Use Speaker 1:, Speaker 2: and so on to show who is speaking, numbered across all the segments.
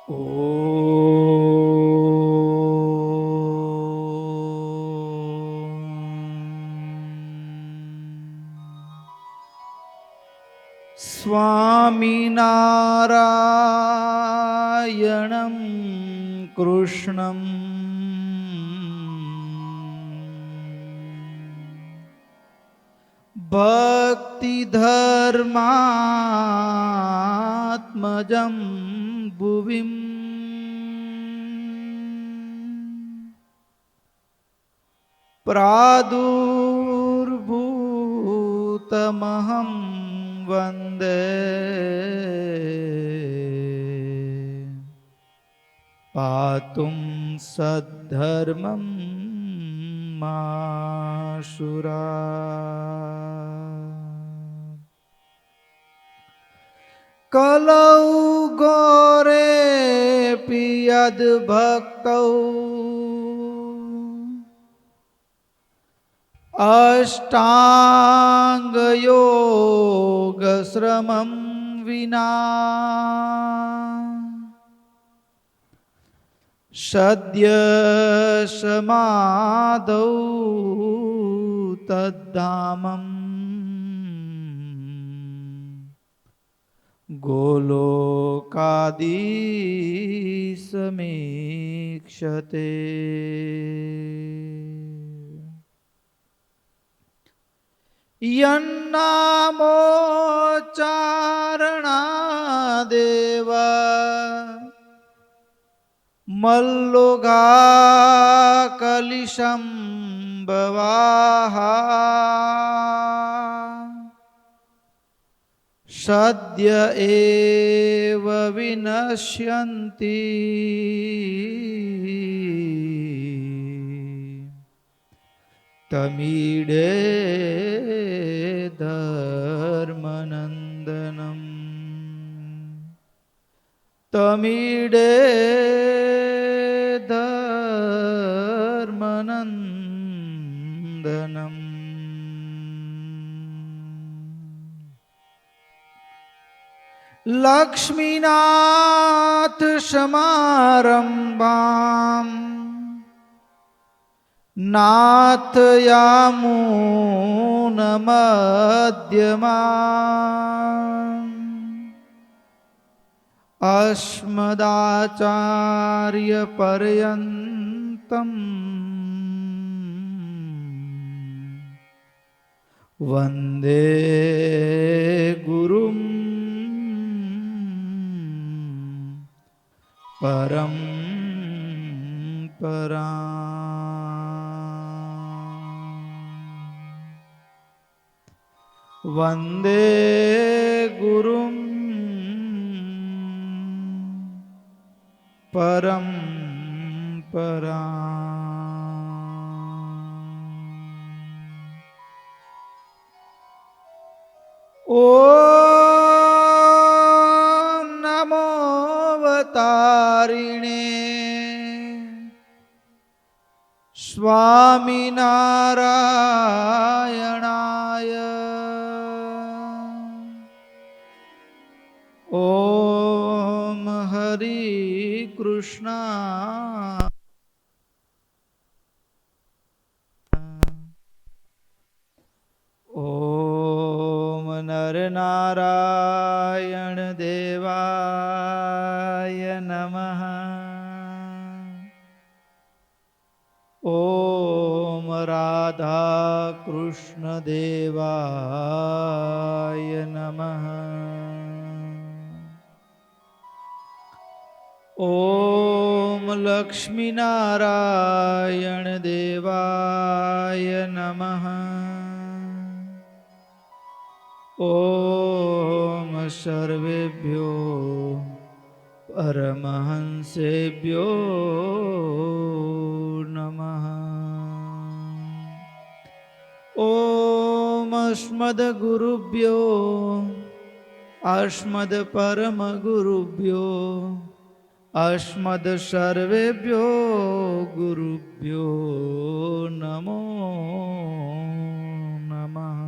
Speaker 1: સ્વામિનારાયણં કૃષ્ણં ભક્તિધર્માત્મજં ભુવિં પ્રાદુર્ભૂતમહં વંદે પાતું સદ્ધર્મં માસુરા કલૌ ગોરેऽપि યદ્ભક્તૌ અષ્ટાંગયોગશ્રમં વિના સદ્ય સમાધૌ તદ્ધામં ગોલોકાદીસમીક્ષતે. યન્નામોચ્ચારણાદેવ મલ્લોઘાકલિશં ભવાહા સદ્ય એવ વિનશ્યન્તિ તમીડે ધર્મનંદનમ તમીડે ધર્મનંદનમ. લક્ષ્મીનાથ સમારંભાં નાથયામૂન મધ્યમાં અસ્મદાચાર્ય પર્યંતમ વંદે ગુરુમ પરંપરા વંદે ગુરુમ પરંપરા. ઓમ નમો અવતારિણે સ્વામિનારાયણાય. ઓમ હરિ કૃષ્ણ ઓમ નરનારાયણ દેવાય નમઃ. ઓમ રાધા કૃષ્ણ દેવાય નમઃ. ઓમ લક્ષ્મીનારાયણ દેવાય નમઃ. ઓમ સર્વેભ્યો પરમહંસેભ્યો નમઃ. ઓમ અસ્મદ્ગુરુભ્યો અસ્મદ્પરમગુરુભ્યો અસ્મદ સર્વેભ્યો ગુરુભ્યો નમો નમઃ.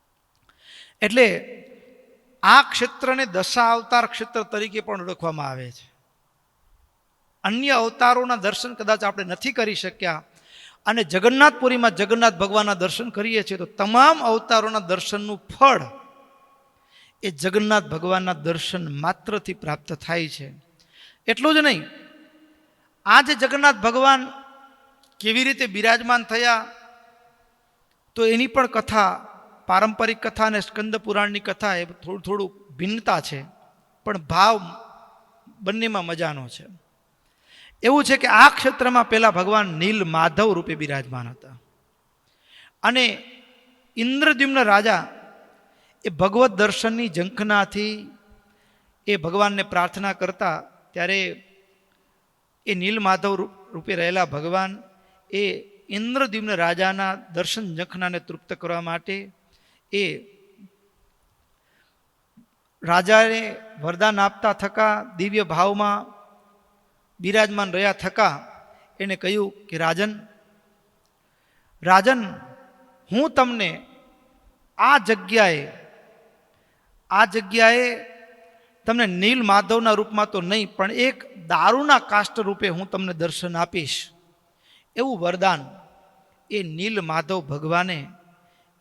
Speaker 1: એટલે આ ક્ષેત્રને દશા અવતાર ક્ષેત્ર તરીકે પણ ઓળખવામાં આવે છે. અન્ય અવતારોના દર્શન કદાચ આપણે નથી કરી શક્યા અને જગન્નાથપુરીમાં જગન્નાથ ભગવાનના દર્શન કરીએ છીએ તો તમામ અવતારોના દર્શનનું ફળ એ જગન્નાથ ભગવાનના દર્શન માત્રથી પ્રાપ્ત થાય છે. એટલું જ નહીં, આ જે જગન્નાથ ભગવાન કેવી રીતે બિરાજમાન થયા તો એની પણ કથા, પારંપરિક કથા અને સ્કંદ પુરાણની કથા એ થોડું ભિન્નતા છે, પણ ભાવ બંનેમાં મજાનો છે. એવું છે કે આ ક્ષેત્રમાં પહેલા ભગવાન નીલ માધવ રૂપે બિરાજમાન હતા અને ઇન્દ્રદ્યુમ્ન રાજા એ ભગવત દર્શનની ઝંખનાથી એ ભગવાનને પ્રાર્થના કરતા ત્યારે એ નીલ માધવ રૂપે રહેલા ભગવાન એ ઇન્દ્રદ્યુમ્ન રાજાના દર્શન ઝંખનાને તૃપ્ત કરવા માટે એ રાજાને વરદાન આપતા થકા, દિવ્ય ભાવમાં બિરાજમાન રહ્યા થકા એને કહ્યું કે રાજન, હું તમને આ જગ્યાએ તમને નીલ માધવના રૂપમાં તો નહીં પણ એક દારૂના કાષ્ટ રૂપે હું તમને દર્શન આપીશ, એવું વરદાન એ નીલ માધવ ભગવાને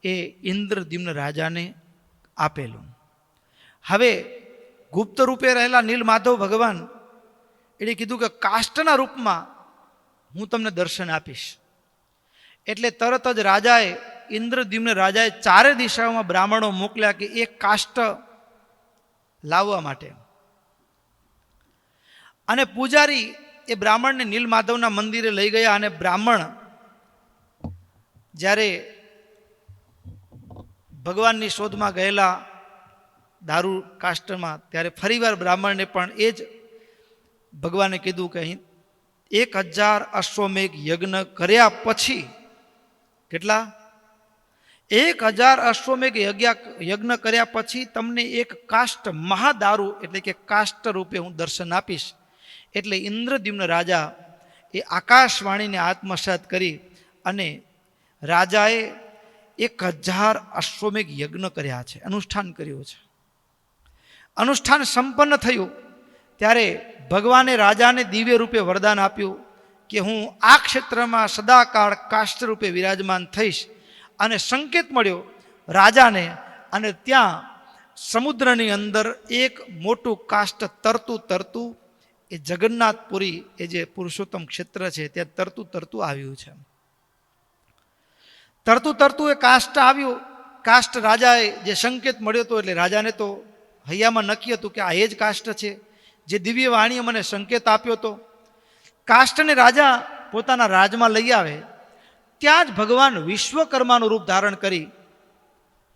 Speaker 1: એ ઇન્દ્રદ્યુમ્ન રાજાને આપેલું. હવે ગુપ્ત રૂપે રહેલા નીલ માધવ ભગવાન એણે કીધું કે કાષ્ટના રૂપમાં હું તમને દર્શન આપીશ. એટલે તરત જ ઇન્દ્રદ્યુમ્ન રાજાએ ચારે દિશાઓમાં બ્રાહ્મણો મોકલ્યા કે એક કાષ્ટ લાવવા માટે. અને પૂજારી એ બ્રાહ્મણને નીલ માધવના મંદિરે લઈ ગયા અને બ્રાહ્મણ જ્યારે ભગવાનની શોધમાં ગયેલા દારૂ કાષ્ટમાં ત્યારે ફરીવાર બ્રાહ્મણને પણ એ જ ભગવાને કીધું કે અહીં 1000 અશ્વમેઘ યજ્ઞ કર્યા પછી, કેટલા? 1000 અશ્વમેઘ યજ્ઞ કર્યા પછી તમને એક કાષ્ટ મહાદારૂ એટલે કે કાષ્ટ રૂપે હું દર્શન આપીશ. એટલે ઇન્દ્રદ્યુમ્ન રાજા એ આકાશવાણીને આત્મસાત કરી અને રાજાએ 1000 અશ્વમેઘ યજ્ઞ કર્યા છે, અનુષ્ઠાન કર્યું છે. અનુષ્ઠાન સંપન્ન થયું ત્યારે ભગવાને રાજાને દિવ્ય રૂપે વરદાન આપ્યું કે હું આ ક્ષેત્રમાં સદાકાળ કાષ્ટ રૂપે વિરાજમાન થઈશ. અને સંકેત મળ્યો રાજાને અને ત્યાં સમુદ્રની અંદર એક મોટું કાષ્ટ તરતું એ જગન્નાથપુરી એ જે પુરુષોત્તમ ક્ષેત્ર છે ત્યાં તરતું આવ્યું છે. તરતું એ કાષ્ટ આવ્યું. કાષ્ટ રાજાએ જે સંકેત મળ્યો હતો એટલે રાજાને તો હૈયામાં નક્કી હતું કે આ એ જ કાષ્ટ છે જે દિવ્ય વાણીએ મને સંકેત આપ્યો હતો. કાષ્ટને રાજા પોતાના રાજમાં લઈ આવે ત્યાં જ ભગવાન વિશ્વકર્માનું રૂપ ધારણ કરી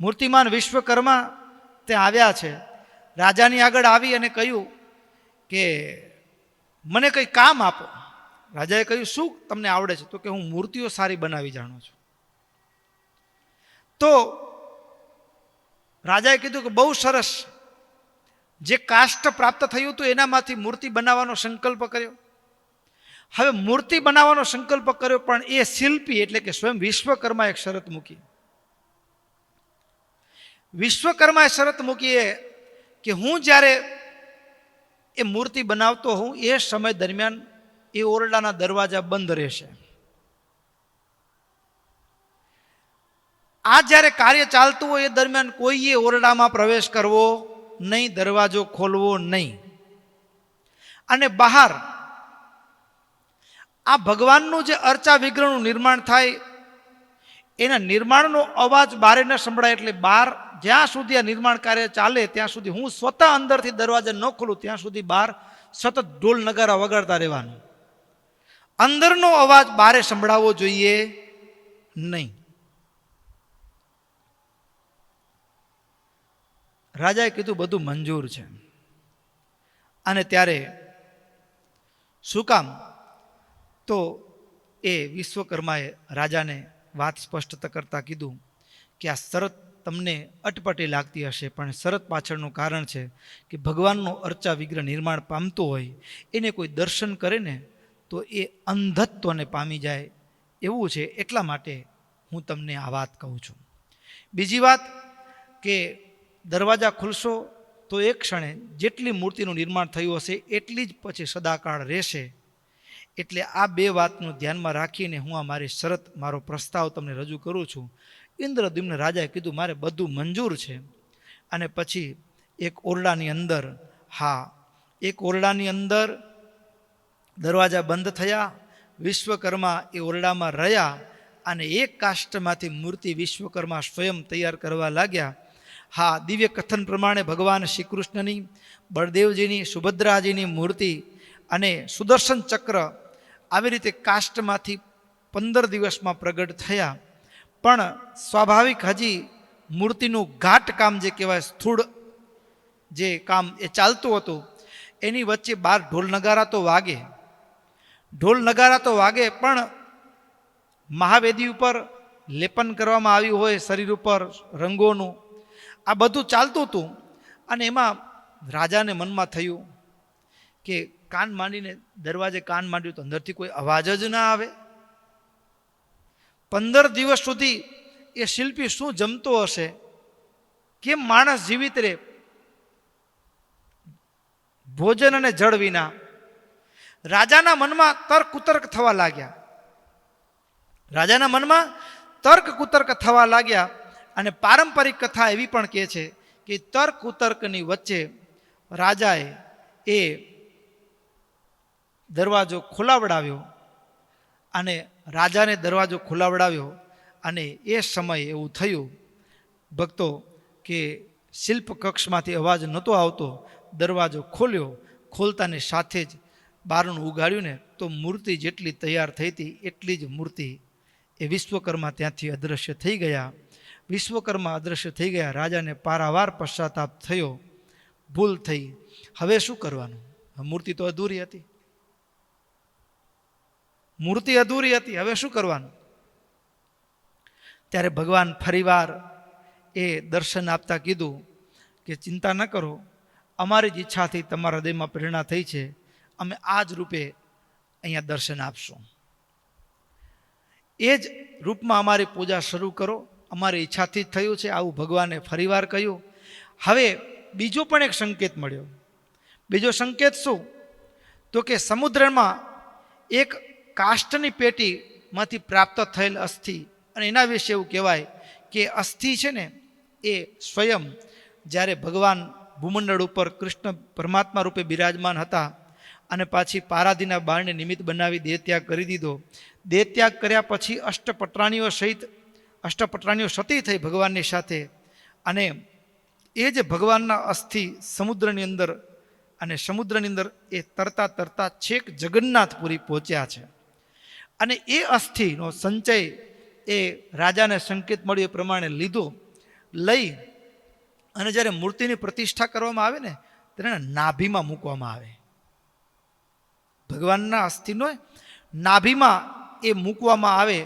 Speaker 1: મૂર્તિમાન વિશ્વકર્મા ત્યાં આવ્યા છે. રાજાની આગળ આવી અને કહ્યું કે મને કંઈ કામ આપો. રાજાએ કહ્યું શું તમને આવડે છે? તો કે હું મૂર્તિઓ સારી બનાવી જાણું છું. તો રાજાએ કીધું કે બહુ સરસ, જે કાષ્ટ પ્રાપ્ત થયું હતું એનામાંથી મૂર્તિ બનાવવાનો સંકલ્પ કર્યો. હવે મૂર્તિ બનાવવાનો સંકલ્પ કર્યો પણ એ શિલ્પી એટલે કે સ્વયં વિશ્વકર્મા એક શરત મૂકી. વિશ્વકર્માએ શરત મૂકી કે હું જ્યારે એ મૂર્તિ બનાવતો હું એ સમય દરમિયાન એ ઓરડાના દરવાજા બંધ રહેશે. આ જ્યારે કાર્ય ચાલતું હોય એ દરમિયાન કોઈએ ઓરડામાં પ્રવેશ કરવો નહીં, દરવાજો ખોલવો નહીં. અને બહાર આ ભગવાનનું જે અર્ચા વિગ્રહનું નિર્માણ થાય એના નિર્માણનો અવાજ બારે ન સંભળાય. એટલે બહાર જ્યાં સુધી આ નિર્માણ કાર્ય ચાલે ત્યાં સુધી હું સ્વતઃ અંદરથી દરવાજા ન ખોલું ત્યાં સુધી બહાર સતત ઢોલ નગારા વગાડતા રહેવાનું. અંદરનો અવાજ બારે સંભળાવવો જોઈએ નહીં. રાજાએ કીધું બધું મંજૂર છે. અને ત્યારે શું કામ? તો એ વિશ્વકર્માએ રાજાને વાત સ્પષ્ટ કરતા કીધું કે આ શરત તમને અટપટી લાગતી હશે પણ શરત પાછળનું કારણ છે કે ભગવાનનો અર્ચા વિગ્રહ નિર્માણ પામતો હોય એને કોઈ દર્શન કરે ને તો એ અંધત્વને પામી જાય એવું છે, એટલા માટે હું તમને આ વાત કહું છું. બીજી વાત કે દરવાજા ખુલશો તો એક ક્ષણે જેટલી મૂર્તિનું નિર્માણ થયું હશે એટલી જ પછી સદાકાળ રહેશે. એટલે આ બે વાતનું ધ્યાનમાં રાખીને હું આ મારી શરત, મારો પ્રસ્તાવ તમને રજૂ કરું છું. ઇન્દ્રદ્યુમ્ન રાજાએ કીધું મારે બધું મંજૂર છે. અને પછી એક ઓરડાની અંદર, એક ઓરડાની અંદર દરવાજા બંધ થયા. વિશ્વકર્મા એ ઓરડામાં રહ્યા અને એક કાષ્ઠમાંથી મૂર્તિ વિશ્વકર્મા સ્વયં તૈયાર કરવા લાગ્યા. દિવ્ય કથન પ્રમાણે ભગવાન શ્રી કૃષ્ણની, બળદેવજીની, સુભદ્રાજીની મૂર્તિ અને સુદર્શન ચક્ર આવી રીતે કાષ્ઠમાંથી 15 દિવસમાં પ્રગટ થયા. પણ સ્વાભાવિક હજી મૂર્તિનું ઘાટ કામ જે કહેવાય, સ્થૂળ જે કામ એ ચાલતું હતું. એની વચ્ચે 12 ઢોલ નગારા તો વાગે, પણ મહાવેદી ઉપર લેપન કરવામાં આવ્યું હોય શરીર ઉપર રંગોનું, આ બધું ચાલતું હતું. અને એમાં રાજાને મનમાં થયું કે કાન માંડીને દરવાજે કાન માંડ્યું તો અંદરથી કોઈ અવાજ જ ના આવે. 15 દિવસ સુધી એ શિલ્પી શું જમતો હશે? કેમ માણસ જીવિત રહે ભોજન અને જળ વિના? રાજાના મનમાં તર્ક કુતર્ક થવા લાગ્યા. અને પારંપરિક કથા એવી પણ કહે છે કે તર્ક કુતર્કની વચ્ચે રાજાએ એ દરવાજો ખોલાવડાવ્યો અને એ સમયે એવું થયું ભક્તો કે શિલ્પ કક્ષમાંથી અવાજ નહોતો આવતો. દરવાજો ખોલ્યો, ખોલતાની સાથે જ બારણું ઉગાડ્યું ને તો મૂર્તિ જેટલી તૈયાર થઈ હતી એટલી જ મૂર્તિ એ વિશ્વકર્મા ત્યાંથી અદૃશ્ય થઈ ગયા. રાજાને પારાવાર પશ્ચાતાપ થયો, ભૂલ થઈ. હવે શું કરવાનું? મૂર્તિ તો અધૂરી હતી, હવે શું કરવાનું? ત્યારે ભગવાન ફરીવાર એ દર્શન આપતા કીધું કે ચિંતા ન કરો, અમારી જ ઈચ્છાથી તમારા હૃદયમાં પ્રેરણા થઈ છે, અમે આ જ રૂપે અહીંયા દર્શન આપશું. એ જ રૂપમાં અમારી પૂજા શરૂ કરો, અમારી ઈચ્છાથી જ થયું છે. આવું ભગવાને ફરીવાર કહ્યું. હવે બીજો પણ એક સંકેત મળ્યો. બીજો સંકેત શું? તો કે સમુદ્રમાં એક કાષ્ઠની પેટીમાંથી પ્રાપ્ત થયેલ અસ્થિ, અને એના વિશે એવું કહેવાય કે અસ્થિ છે ને એ સ્વયં જ્યારે ભગવાન ભૂમંડળ ઉપર કૃષ્ણ પરમાત્મા રૂપે બિરાજમાન હતા અને પાછી પારાધીના બાળને નિમિત્ત બનાવી દેહત્યાગ કરી દીધો. દેહત્યાગ કર્યા પછી અષ્ટપટરાણીઓ સતી થઈ ભગવાનની સાથે. અને એ જ ભગવાનના અસ્થિ સમુદ્રની અંદર એ તરતા છેક જગન્નાથપુરી પહોંચ્યા છે. અને એ અસ્થિનો સંચય એ રાજાને સંકેત મળ્યો એ પ્રમાણે લઈ અને જ્યારે મૂર્તિની પ્રતિષ્ઠા કરવામાં આવે ને ત્યારે નાભીમાં મૂકવામાં આવે. ભગવાનના અસ્થિનો નાભીમાં એ મૂકવામાં આવે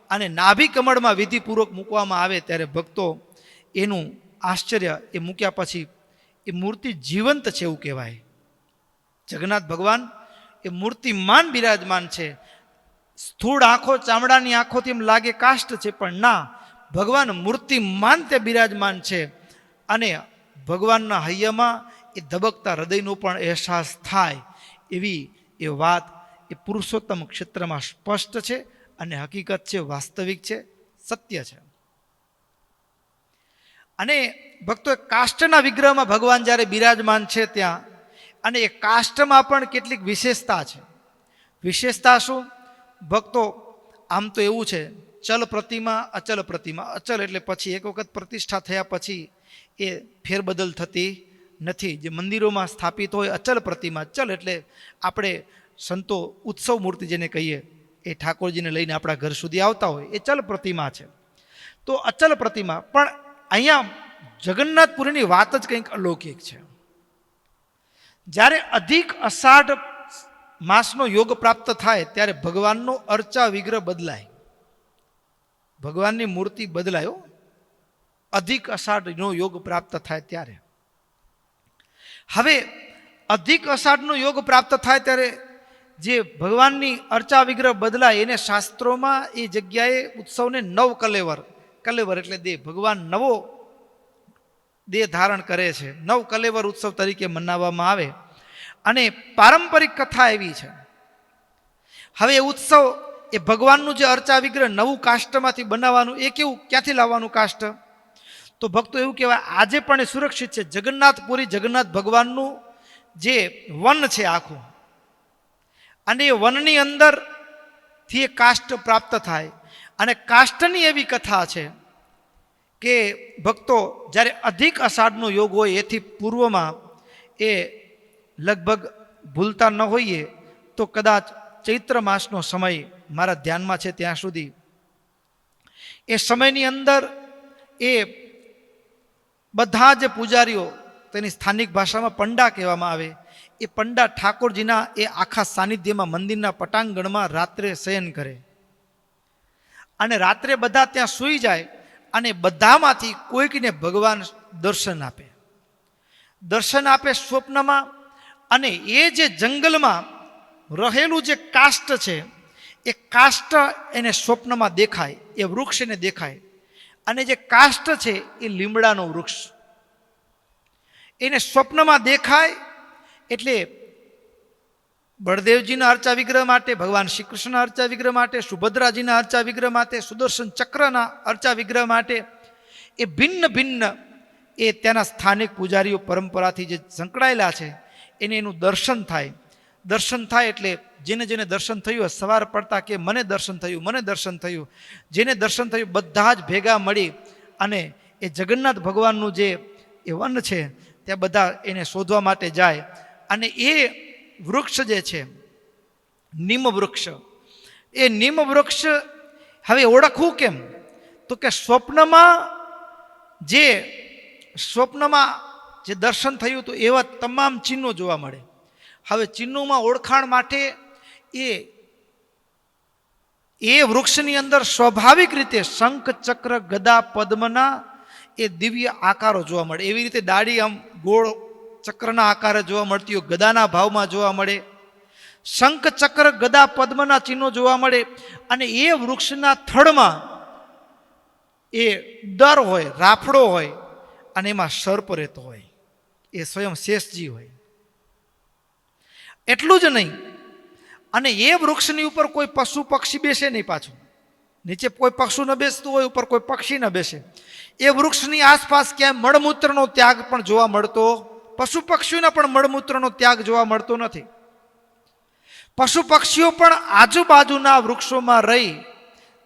Speaker 1: અને નાભી કમળમાં વિધિપૂર્વક મૂકવામાં આવે ત્યારે ભક્તો એનું આશ્ચર્ય, એ મૂક્યા પછી એ મૂર્તિ જીવંત છે એવું કહેવાય. જગન્નાથ ભગવાન એ મૂર્તિમાન બિરાજમાન છે. સ્થૂળ આંખો, ચામડાની આંખોથી એમ લાગે કાષ્ઠ છે, પણ ના, ભગવાન મૂર્તિમાન તે બિરાજમાન છે. અને ભગવાનના હૈયામાં એ ધબકતા હૃદયનો પણ અહેસાસ થાય એવી એ વાત એ પુરુષોત્તમ ક્ષેત્રમાં સ્પષ્ટ છે અને હકીકત છે, વાસ્તવિક છે, સત્ય છે. અને ભક્તો કાષ્ઠના વિગ્રહમાં ભગવાન જ્યારે બિરાજમાન છે ત્યાં, અને એ કાષ્ઠમાં પણ કેટલીક વિશેષતા છે. વિશેષતા શું ભક્તો? આમ તો એવું છે, ચલ પ્રતિમા, અચલ પ્રતિમા. અચલ એટલે પછી એક વખત પ્રતિષ્ઠા થયા પછી એ ફેરબદલ થતી નથી. જે મંદિરોમાં સ્થાપિત હોય અચલ પ્રતિમા. ચલ એટલે આપણે સંતો ઉત્સવ મૂર્તિ જેને કહીએ, એ ઠાકોરજીને લઈને આપણા ઘર સુધી આવતા હોય, એ ચલ પ્રતિમા છે. તો અચલ પ્રતિમા. પણ અહીંયા જગન્નાથપુરીની વાત જ કંઈક અલૌકિક છે. જ્યારે અધિક અષાઢ માસનો યોગ પ્રાપ્ત થાય ત્યારે ભગવાનનો અર્ચા વિગ્રહ બદલાય, ભગવાનની મૂર્તિ બદલાયો. અધિક અષાઢનો યોગ પ્રાપ્ત થાય ત્યારે. હવે અધિક અષાઢનો યોગ પ્રાપ્ત થાય ત્યારે જે ભગવાનની અર્ચા વિગ્રહ બદલાય એને શાસ્ત્રોમાં એ જગ્યાએ ઉત્સવને નવ કલેવર એટલે દે, ભગવાન નવો દેહ ધારણ કરે છે. નવ કલેવર ઉત્સવ તરીકે મનાવવામાં આવે અને પારંપરિક કથા એવી છે. હવે એ ઉત્સવ એ ભગવાનનું જે અર્ચા વિગ્રહ નવું કાષ્ટમાંથી બનાવવાનું એ કેવું, ક્યાંથી લાવવાનું કાષ્ટ? તો ભક્તો એવું કહેવાય આજે પણ એ સુરક્ષિત છે. જગન્નાથપુરી જગન્નાથ ભગવાનનું જે વન છે આખું, અને એ વનની અંદરથી એ કાષ્ટ પ્રાપ્ત થાય. અને કાષ્ટની એવી કથા છે કે ભક્તો જ્યારે અધિક અષાઢનો યોગ હોય એથી પૂર્વમાં એ લગભગ ભૂલતા ન હોઈએ તો કદાચ ચૈત્ર માસનો સમય મારા ધ્યાનમાં છે ત્યાં સુધી, એ સમયની અંદર એ બધા જે પૂજારીઓ, તેની સ્થાનિક ભાષામાં પંડા કહેવામાં આવે, એ પંડા ઠાકોરજીના એ આખા સાનિધ્યમાં મંદિરના પટાંગણમાં રાત્રે શયન કરે અને રાત્રે બધા ત્યાં સૂઈ જાય અને બધામાંથી કોઈકને ભગવાન દર્શન આપે. દર્શન આપે સ્વપ્નમાં. અને એ જે જંગલમાં રહેલું જે કાષ્ટ છે એ કાષ્ટ એને સ્વપ્નમાં દેખાય, એ વૃક્ષ એને દેખાય. અને જે કાષ્ટ છે એ લીમડાનો વૃક્ષ એને સ્વપ્નમાં દેખાય. એટલે બળદેવજીના અર્ચા વિગ્રહ માટે, ભગવાન શ્રી કૃષ્ણના અર્ચા વિગ્રહ માટે, સુભદ્રાજીના અર્ચા વિગ્રહ માટે, સુદર્શન ચક્રના અર્ચા વિગ્રહ માટે એ ભિન્ન ભિન્ન એ ત્યાંના સ્થાનિક પૂજારીઓ પરંપરાથી જે સંકળાયેલા છે એને એનું દર્શન થાય. દર્શન થાય એટલે જેને જેને દર્શન થયું, સવાર પડતા કે મને દર્શન થયું, મને દર્શન થયું. જેને દર્શન થયું બધા જ ભેગા મળી અને એ જગન્નાથ ભગવાનનું જે એ વન છે ત્યાં બધા એને શોધવા માટે જાય. અને એ વૃક્ષ જે છે નીમ વૃક્ષ, એ નીમ વૃક્ષ હવે ઓળખવું કેમ? તો કે સ્વપ્નમાં જે દર્શન થયું હતું એવા તમામ ચિહ્નો જોવા મળે. હવે ચિહ્નોમાં ઓળખાણ માટે એ વૃક્ષની અંદર સ્વાભાવિક રીતે શંખ, ચક્ર, ગદા, પદ્મના એ દિવ્ય આકારો જોવા મળે. એવી રીતે દાઢી આમ ગોળ ચક્રના આકારે જોવા મળતી હોય, ગદાના ભાવમાં જોવા મળે. શંખ, ચક્ર, ગદા, પદ્મના ચિહ્નો જોવા મળે. અને એ વૃક્ષના થડમાં એ દર હોય, રાફડો હોય અને એમાં સર્પ રહેતો હોય, એ સ્વયં શેષજી હોય. એટલું જ નહીં, અને એ વૃક્ષની ઉપર કોઈ પશુ પક્ષી બેસે નહીં. પાછું નીચે કોઈ પક્ષુ ન બેસતું હોય, ઉપર કોઈ પક્ષી ન બેસે. એ વૃક્ષની આસપાસ ક્યાંય મળમૂત્રનો ત્યાગ પણ જોવા મળતો, પશુ પક્ષીઓના પણ મળમૂત્રનો ત્યાગ જોવા મળતો નથી. પશુ પક્ષીઓ પણ આજુબાજુના વૃક્ષોમાં રહી,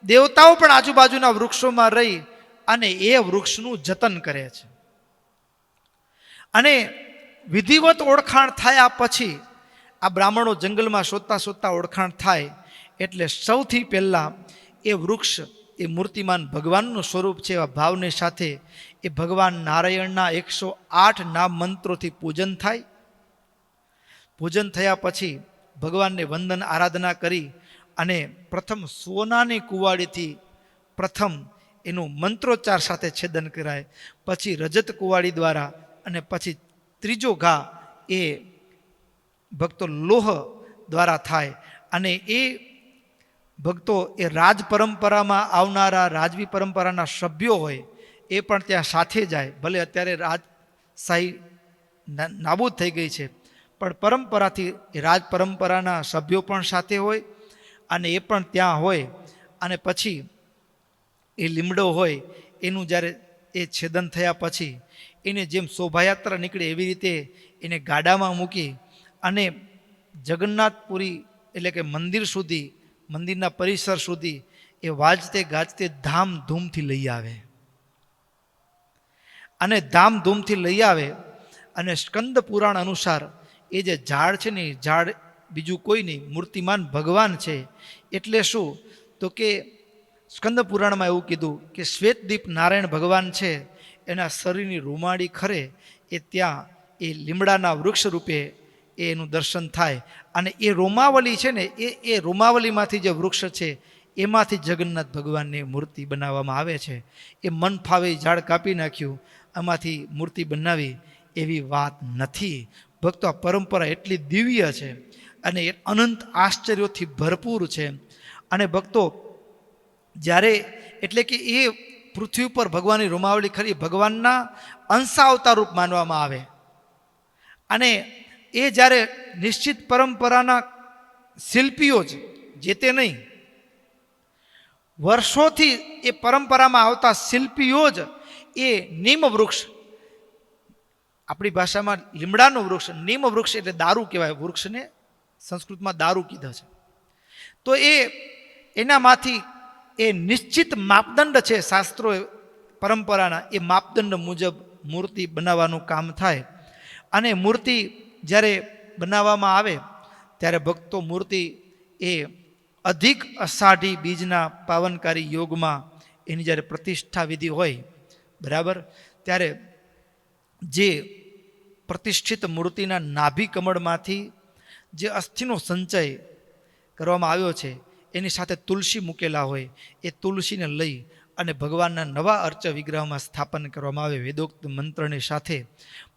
Speaker 1: દેવતાઓ પણ આજુબાજુના વૃક્ષોમાં રહી અને એ વૃક્ષનું જતન કરે છે. અને વિધિવત ઓળખાણ થયા પછી આ બ્રાહ્મણો જંગલમાં શોધતા શોધતા ઓળખાણ થાય એટલે સૌથી પહેલાં એ વૃક્ષ એ મૂર્તિમાન ભગવાનનું સ્વરૂપ છે એવા ભાવની સાથે એ ભગવાન નારાયણના 108 નામ મંત્રોથી પૂજન થાય. પૂજન થયા પછી ભગવાનને વંદન આરાધના કરી અને પ્રથમ સોનાની કુવાડીથી પ્રથમ એનું મંત્રોચ્ચાર સાથે છેદન કરાય. પછી રજત કુવાડી દ્વારા અને પછી ત્રીજો ઘા એ ભક્તો લોહ દ્વારા થાય. અને એ ભક્તો એ રાજ પરંપરામાં આવનારા રાજવી પરંપરાના સભ્યો હોય એ પણ ત્યાં સાથે જાય. ભલે અત્યારે રાજશાહી નાબૂદ થઈ ગઈ છે, પણ પરંપરાથી એ રાજ પરંપરાના સભ્યો પણ સાથે હોય અને એ પણ ત્યાં હોય. અને પછી એ લીમડો હોય એનું જ્યારે એ છેદન થયા પછી એને જેમ શોભાયાત્રા નીકળે એવી રીતે એને ગાડામાં મૂકી અને જગન્નાથપુરી એટલે કે મંદિર સુધી, મંદિરના પરિસર સુધી એ વાજતે ગાજતે ધામધૂમથી લઈ આવે. અને ધામધૂમથી લઈ આવે અને સ્કંદ પુરાણ અનુસાર એ જે ઝાડ છે ને, એ ઝાડ બીજું કોઈ નહીં, મૂર્તિમાન ભગવાન છે. એટલે શું? તો કે સ્કંદ પુરાણમાં એવું કીધું કે શ્વેતદીપ નારાયણ ભગવાન છે, એના શરીરની રૂમાડી ખરે એ ત્યાં એ લીમડાના વૃક્ષ રૂપે એનું દર્શન થાય. અને એ રોમાવલી છે ને, એ રોમાવલીમાંથી જે વૃક્ષ છે એમાંથી જગન્નાથ ભગવાનની મૂર્તિ બનાવવામાં આવે છે. એ મન ફાવે ઝાડ કાપી નાખ્યું, આમાંથી મૂર્તિ બનાવી એવી વાત નથી. ભક્તો, આ પરંપરા એટલી દિવ્ય છે અને એ અનંત આશ્ચર્યોથી ભરપૂર છે. અને ભક્તો, જ્યારે એટલે કે એ પૃથ્વી ઉપર ભગવાનની રોમાવળી ખરી ભગવાનના અંશાવતાર રૂપ માનવામાં આવે. અને એ જ્યારે નિશ્ચિત પરંપરાના શિલ્પીઓ જ જે તે નહીં, વર્ષોથી એ પરંપરામાં આવતા શિલ્પીઓ જ એ નીમ વૃક્ષ, આપણી ભાષામાં લીમડાનું વૃક્ષ, નીમ વૃક્ષ એટલે દારૂ કહેવાય, વૃક્ષને સંસ્કૃતમાં દારૂ કીધા છે. તો એનામાંથી એ નિશ્ચિત માપદંડ છે શાસ્ત્રો પરંપરાના, એ માપદંડ મુજબ મૂર્તિ બનાવવાનું કામ થાય. અને મૂર્તિ જ્યારે બનાવવામાં આવે ત્યારે ભક્તો મૂર્તિ એ અધિક અષાઢી બીજના પાવનકારી યોગમાં એની જ્યારે પ્રતિષ્ઠા વિધિ હોય, બરાબર, ત્યારે જે પ્રતિષ્ઠિત મૂર્તિના નાભી કમળમાંથી જે અસ્થિનો સંચય કરવામાં આવ્યો છે એની સાથે તુલસી મૂકેલા હોય, એ તુલસીને લઈ અને ભગવાનના નવા અર્ચ વિગ્રહમાં સ્થાપન કરવામાં આવે વેદોક્ત મંત્રની સાથે.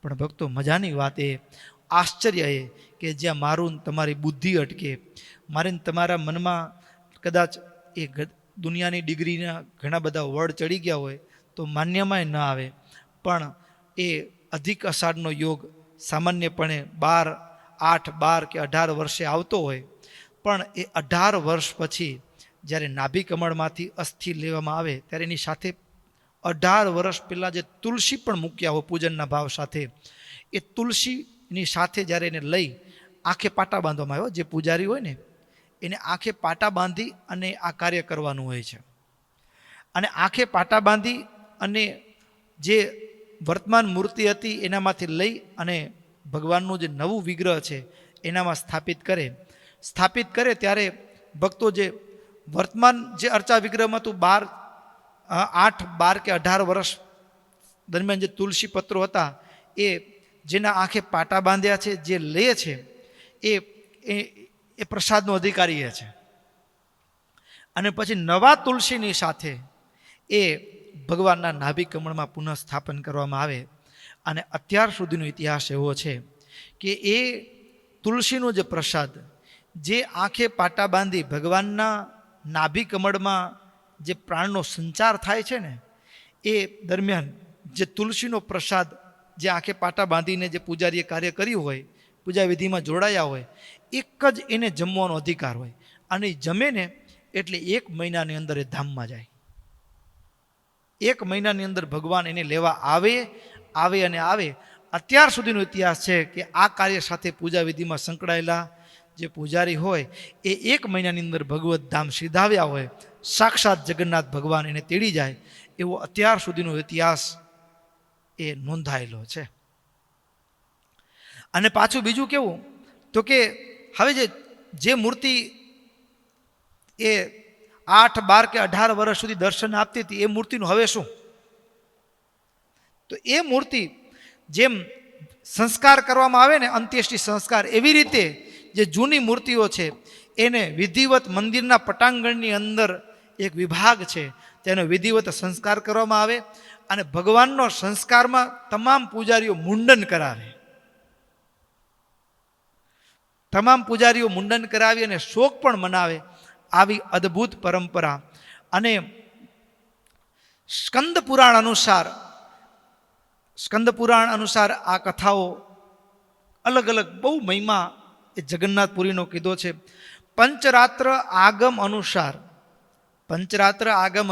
Speaker 1: પણ ભક્તો મજાની વાત એ, આશ્ચર્ય એ કે જ્યાં મારું તમારી બુદ્ધિ અટકે, મારે તમારા મનમાં કદાચ એ દુનિયાની ડિગ્રીના ઘણા બધા વર્ડ ચડી ગયા હોય તો માન્યમાંય ન આવે. પણ એ અધિક અષાઢનો યોગ સામાન્યપણે 12, 8, 12 કે 18 વર્ષે આવતો હોય, પણ એ 18 વર્ષ પછી જ્યારે નાભી કમળમાંથી અસ્થિ લેવામાં આવે ત્યારે એની સાથે 18 વર્ષ પહેલાં જે તુલસી પણ મૂક્યા હોય પૂજનના ભાવ સાથે, એ તુલસીની સાથે જ્યારે એને લઈ આંખે પાટા બાંધવામાં આવ્યો, જે પૂજારી હોય ને એને આંખે પાટા બાંધી અને આ કાર્ય કરવાનું હોય છે. અને આંખે પાટા બાંધી અને જે વર્તમાન મૂર્તિ હતી એનામાંથી લઈ અને ભગવાનનું જે નવું વિગ્રહ છે એનામાં સ્થાપિત કરે ત્યારે ભક્તો જે વર્તમાન જે અર્ચા વિગ્રહમાં તો 8, 12 કે 18 વર્ષ દરમિયાન જે તુલસી પત્રો હતા એ જેના આંખે પાટા બાંધ્યા છે, જે લે છે એ પ્રસાદનો અધિકારી છે. અને પછી નવા તુલસીની સાથે એ ભગવાનના નાભી કમળમાં પુનઃ સ્થાપન કરવામાં આવે. અને અત્યાર સુધીનો ઇતિહાસ એવો છે કે એ તુલસીનો જે પ્રસાદ જે આંખે પાટા બાંધી ભગવાનના નાભી કમળમાં જે પ્રાણનો સંચાર થાય છે ને, એ દરમિયાન જે તુલસીનો પ્રસાદ જે આંખે પાટા બાંધીને જે પૂજારીએ કાર્ય કર્યું હોય, પૂજા વિધિમાં જોડાયા હોય, એક જ એને જમવાનો અધિકાર હોય. અને જમે ને એટલે 1 મહિનાની અંદર એ ધામમાં જાય. 1 મહિનાની અંદર ભગવાન એને લેવા આવે. અત્યાર સુધીનો ઇતિહાસ છે કે આ કાર્ય સાથે પૂજા વિધિમાં સંકળાયેલા જે પૂજારી હોય એ 1 મહિનાની અંદર ભગવત ધામ સીધાવ્યા હોય, સાક્ષાત જગન્નાથ ભગવાન એને તેડી જાય, એવો અત્યાર સુધીનો ઇતિહાસ એ નોંધાયેલો છે. અને પાછું બીજું કેવું તો કે હવે જે મૂર્તિ એ 8, 12 કે 18 વર્ષ સુધી દર્શન આપતી હતી, એ મૂર્તિનું હવે શું? તો એ મૂર્તિ જેમ સંસ્કાર કરવામાં આવે ને, અંત્યેષ્ટિ સંસ્કાર, એવી રીતે જે જૂની મૂર્તિઓ છે એને વિધિવત મંદિરના પટાંગણની અંદર એક વિભાગ છે, તેનો વિધિવત સંસ્કાર કરવામાં આવે. અને ભગવાનનો સંસ્કારમાં તમામ પૂજારીઓ મુંડન કરાવે. તમામ પૂજારીઓ મુંડન કરાવી અને શોક પણ મનાવે. આવી અદ્ભુત પરંપરા. અને સ્કંદ પુરાણ અનુસાર આ કથાઓ અલગ અલગ બહુ મહિમા એ જગન્નાથપુરીનો કીધો છે. પંચરાત્ર આગમ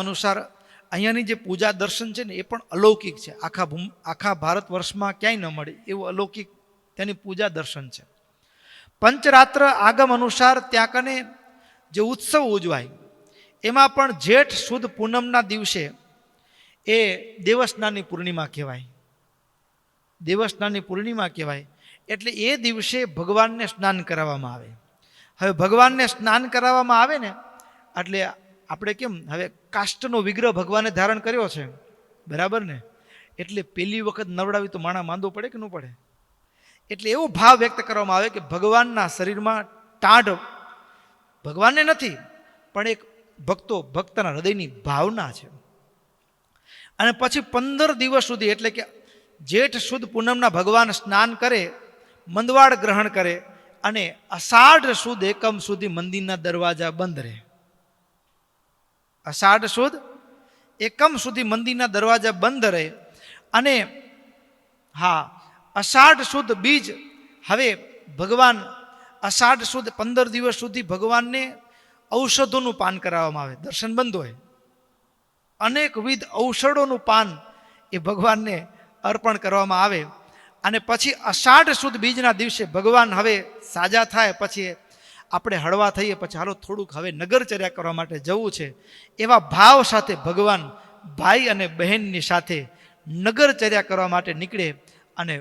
Speaker 1: અનુસાર અહીંયાની જે પૂજા દર્શન છે ને એ પણ અલૌકિક છે. આખા ભારત વર્ષમાં ક્યાંય ન મળે એવું અલૌકિક તેની પૂજા દર્શન છે. પંચરાત્ર આગમ અનુસાર ત્યાં કને જે ઉત્સવ ઉજવાય એમાં પણ જેઠ સુદ પૂનમના દિવસે એ દેવસ્નાનની પૂર્ણિમા કહેવાય. દેવસ્નાનની પૂર્ણિમા કહેવાય એટલે એ દિવસે ભગવાનને સ્નાન કરાવવામાં આવે. હવે ભગવાનને સ્નાન કરાવવામાં આવે ને એટલે આપણે કેમ હવે કાષ્ટનો વિગ્રહ ભગવાને ધારણ કર્યો છે, બરાબર ને, એટલે પહેલી વખત નવડાવી તો માણા માંદો પડે કે ન પડે? એટલે એવો ભાવ વ્યક્ત કરવામાં આવે કે ભગવાનના શરીરમાં ટાઢ ભગવાનને નથી, પણ એક ભક્તના હૃદયની ભાવના છે. અને પછી 15 દિવસ સુધી એટલે કે જેઠ સુદ પૂનમના ભગવાન સ્નાન કરે, મંદવાડ ગ્રહણ કરે અને અષાઢ સુદ એકમ સુધી મંદિરના દરવાજા બંધ રહે. અષાઢ સુદ એકમ સુધી મંદિરના દરવાજા બંધ રહે. અને હા, અષાઢ સુદ બીજ, હવે ભગવાન અષાઢ સુદ 15 દિવસ સુધી ભગવાનને ઔષધોનું પાન કરાવવામાં આવે. દર્શન બંધ હોય, અનેકવિધ ઔષધોનું પાન એ ભગવાનને અર્પણ કરવામાં આવે. અને પછી અષાઢ સુદ બીજના દિવસે ભગવાન હવે સાજા થાય, પછી આપણે હળવા થઈએ, પછી હાલો થોડુંક હવે નગરચર્યા કરવા માટે જવું છે, એવા ભાવ સાથે ભગવાન ભાઈ અને બહેનની સાથે નગરચર્યા કરવા માટે નીકળે. અને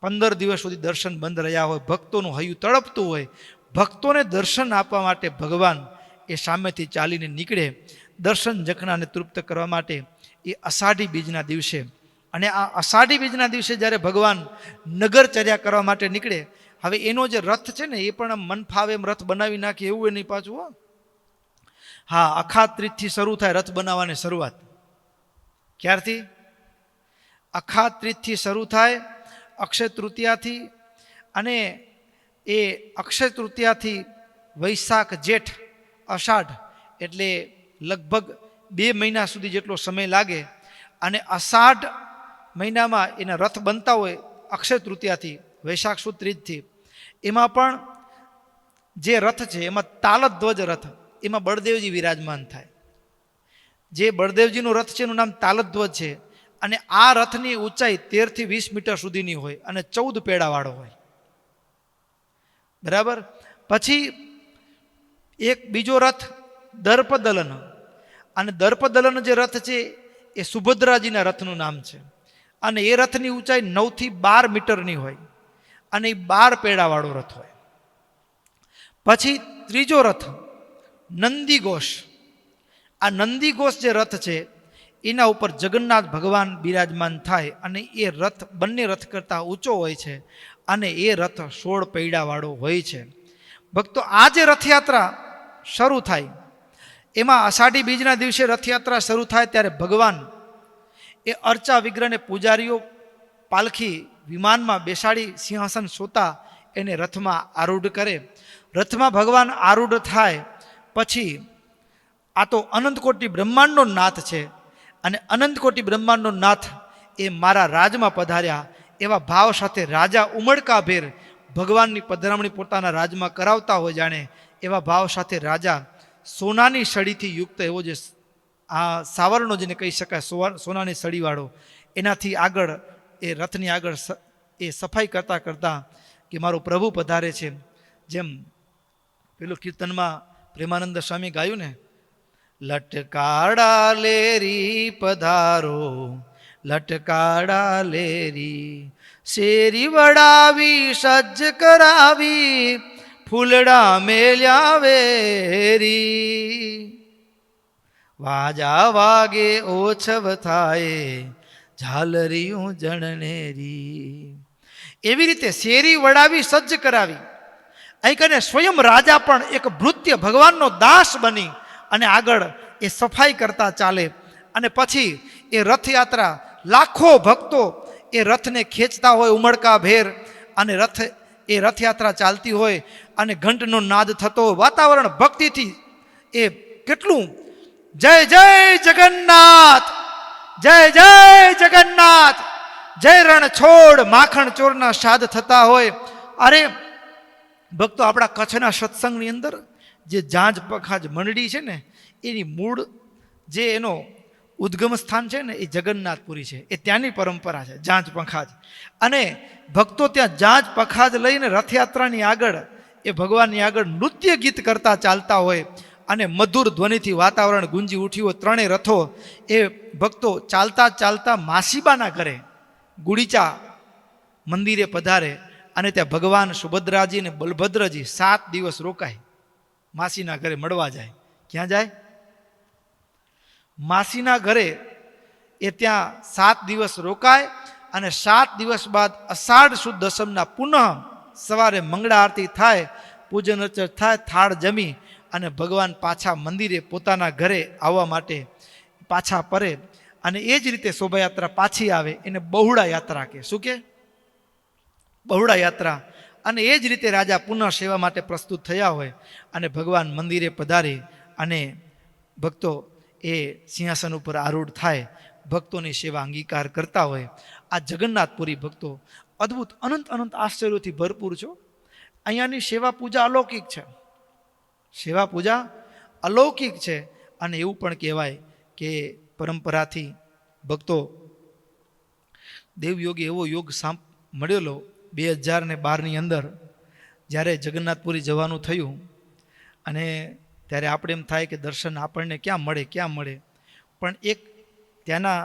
Speaker 1: 15 દિવસ સુધી દર્શન બંધ રહ્યા હોય, ભક્તોનું હૈયું તડપતું હોય, ભક્તોને દર્શન આપવા માટે ભગવાન એ સામેથી ચાલીને નીકળે દર્શન જખણાને તૃપ્ત કરવા માટે એ અષાઢી બીજના દિવસે. અને આ અષાઢી બીજના દિવસે જ્યારે ભગવાન નગરચર્યા કરવા માટે નીકળે, હવે એનો જે રથ છે ને એ પણ મન ફાવે એમ રથ બનાવી નાખે એવું એ નહીં પાછું. હો હા, અખાત ત્રીજથી શરૂ થાય રથ બનાવવાની શરૂઆત. ક્યારથી? અખાત ત્રીજથી શરૂ થાય, અક્ષય તૃતીયાથી. અને એ અક્ષય તૃતીયાથી વૈશાખ જેઠ અષાઢ એટલે લગભગ 2 મહિના સુધી જેટલો સમય લાગે. અને અષાઢ મહિનામાં એના રથ બનતા હોય અક્ષય તૃતીયાથી વૈશાખ સુદ ત્રીજથી. એમાં પણ જે રથ છે એમાં તાલધ્વજ રથ, એમાં બળદેવજી વિરાજમાન થાય. જે બળદેવજીનો રથ છે એનું નામ તાલધ્વજ છે. અને આ રથની ઊંચાઈ 13 થી 20 મીટર સુધીની હોય અને 14 પેડાવાળો હોય. બરાબર. પછી એક બીજો રથ દર્પદલન, અને દર્પદલન જે રથ છે એ સુભદ્રાજીના રથનું નામ છે. અને એ રથની ઊંચાઈ 9 થી 12 મીટરની હોય અને એ 12 પેડાવાળો રથ હોય. પછી ત્રીજો રથ નંદીઘોષ. આ નંદીઘોષ જે રથ છે એના ઉપર જગન્નાથ ભગવાન બિરાજમાન થાય અને એ રથ બંને રથ કરતાં ઊંચો હોય છે અને એ રથ 16 પૈડાવાળો હોય છે. ભક્તો, આ જે રથયાત્રા શરૂ થાય એમાં અષાઢી બીજના દિવસે રથયાત્રા શરૂ થાય ત્યારે ભગવાન એ અર્ચા વિગ્રહને પૂજારીઓ પાલખી વિમાનમાં બેસાડી સિંહાસન સોતા એને રથમાં આરૂઢ કરે. રથમાં ભગવાન આરૂઢ થાય પછી આ તો અનંતકોટી બ્રહ્માંડનો નાથ છે અને અનંતકોટી બ્રહ્માંડનો નાથ એ મારા રાજમાં પધાર્યા એવા ભાવ સાથે રાજા ઉમળકાભેર ભગવાનની પધરામણી પોતાના રાજમાં કરાવતા હોય જાણે એવા ભાવ સાથે રાજા સોનાની સળીથી યુક્ત એવો જે આ સાવરણો જેને કહી શકાય, સોનાની સળીવાળો, એનાથી આગળ એ રથની આગળ એ સફાઈ કરતાં કરતાં કે મારો પ્રભુ પધારે છે. જેમ પેલું કીર્તનમાં પ્રેમાનંદ સ્વામી ગાયું ને, લટકાડા લેરી પધારો, લટકાડા લેરી, શેરી વડાવી સજ્જ કરાવી, ફૂલડા મેલ્યા વેરી, વાજા વાગે ઓછવ થાય, ઝાલરિયું જણનેરી. એવી રીતે શેરી વડાવી સજ્જ કરાવી. અહીં કને સ્વયં રાજા પણ એક ભૃત્ય ભગવાનનો દાસ બની અને આગળ એ સફાઈ કરતા ચાલે. અને પછી એ રથયાત્રા લાખો ભક્તો એ રથને ખેંચતા હોય ઉમળકાભેર, અને એ રથયાત્રા ચાલતી હોય અને ઘંટનો નાદ થતો, વાતાવરણ ભક્તિથી એ કેટલું જય જય જગન્નાથ, જય જય જગન્નાથ, જય રણ છોડ માખણ ચોરના સાદ થતા હોય. અરે ભક્તો, આપણા કચ્છના સત્સંગની અંદર જે જાંજ પખાજ મંડળી છે ને એની મૂળ જે એનો ઉદ્ગમ સ્થાન છે ને એ જગન્નાથપુરી છે. એ ત્યાંની પરંપરા છે જાંજ પખાજ. અને ભક્તો ત્યાં જાંજ પખાજ લઈને રથયાત્રાની આગળ એ ભગવાનની આગળ નૃત્ય ગીત કરતા ચાલતા હોય અને મધુર ધ્વનિથી વાતાવરણ ગુંજી ઉઠ્યું હોય. ત્રણેય રથો એ ભક્તો ચાલતા ચાલતા માસીબાના ઘરે ગુડીચા મંદિરે પધારે અને ત્યાં ભગવાન સુભદ્રાજી અને બલભદ્રજી 7 દિવસ રોકાય, માસીના ઘરે મળવા જાય. ક્યાં જાય? માસીના ઘરે એ ત્યાં 7 દિવસ રોકાય અને 7 દિવસ બાદ અષાઢ સુદ દસમના પુનઃ સવારે મંગળા આરતી થાય, પૂજન અર્ચન થાય, થાળ જમી અને ભગવાન પાછા મંદિરે પોતાના ઘરે આવવા માટે પાછા પરે. અને એ જ રીતે શોભાયાત્રા પાછી આવે એને બહુડા યાત્રા કહે. શું કે? બહુડા યાત્રા. અને એ જ રીતે રાજા પુનઃ સેવા માટે પ્રસ્તુત થયા હોય અને ભગવાન મંદિરે પધારી અને ભક્તો એ સિંહાસન ઉપર આરૂઢ થાય, ભક્તોની સેવા અંગીકાર કરતા હોય. આ જગન્નાથપુરી ભક્તો અદ્ભુત અનંત અનંત આશ્ચર્યોથી ભરપૂર છો. અહીંયાની સેવા પૂજા અલૌકિક છે, સેવા પૂજા અલૌકિક છે. અને એવું પણ કહેવાય કે પરંપરાથી ભક્તો દેવયોગી એવો યોગ મળેલો 2012ની અંદર જ્યારે જગન્નાથપુરી જવાનું થયું, અને ત્યારે આપણે એમ થાય કે દર્શન આપણને ક્યાં મળે. પણ એક ત્યાંના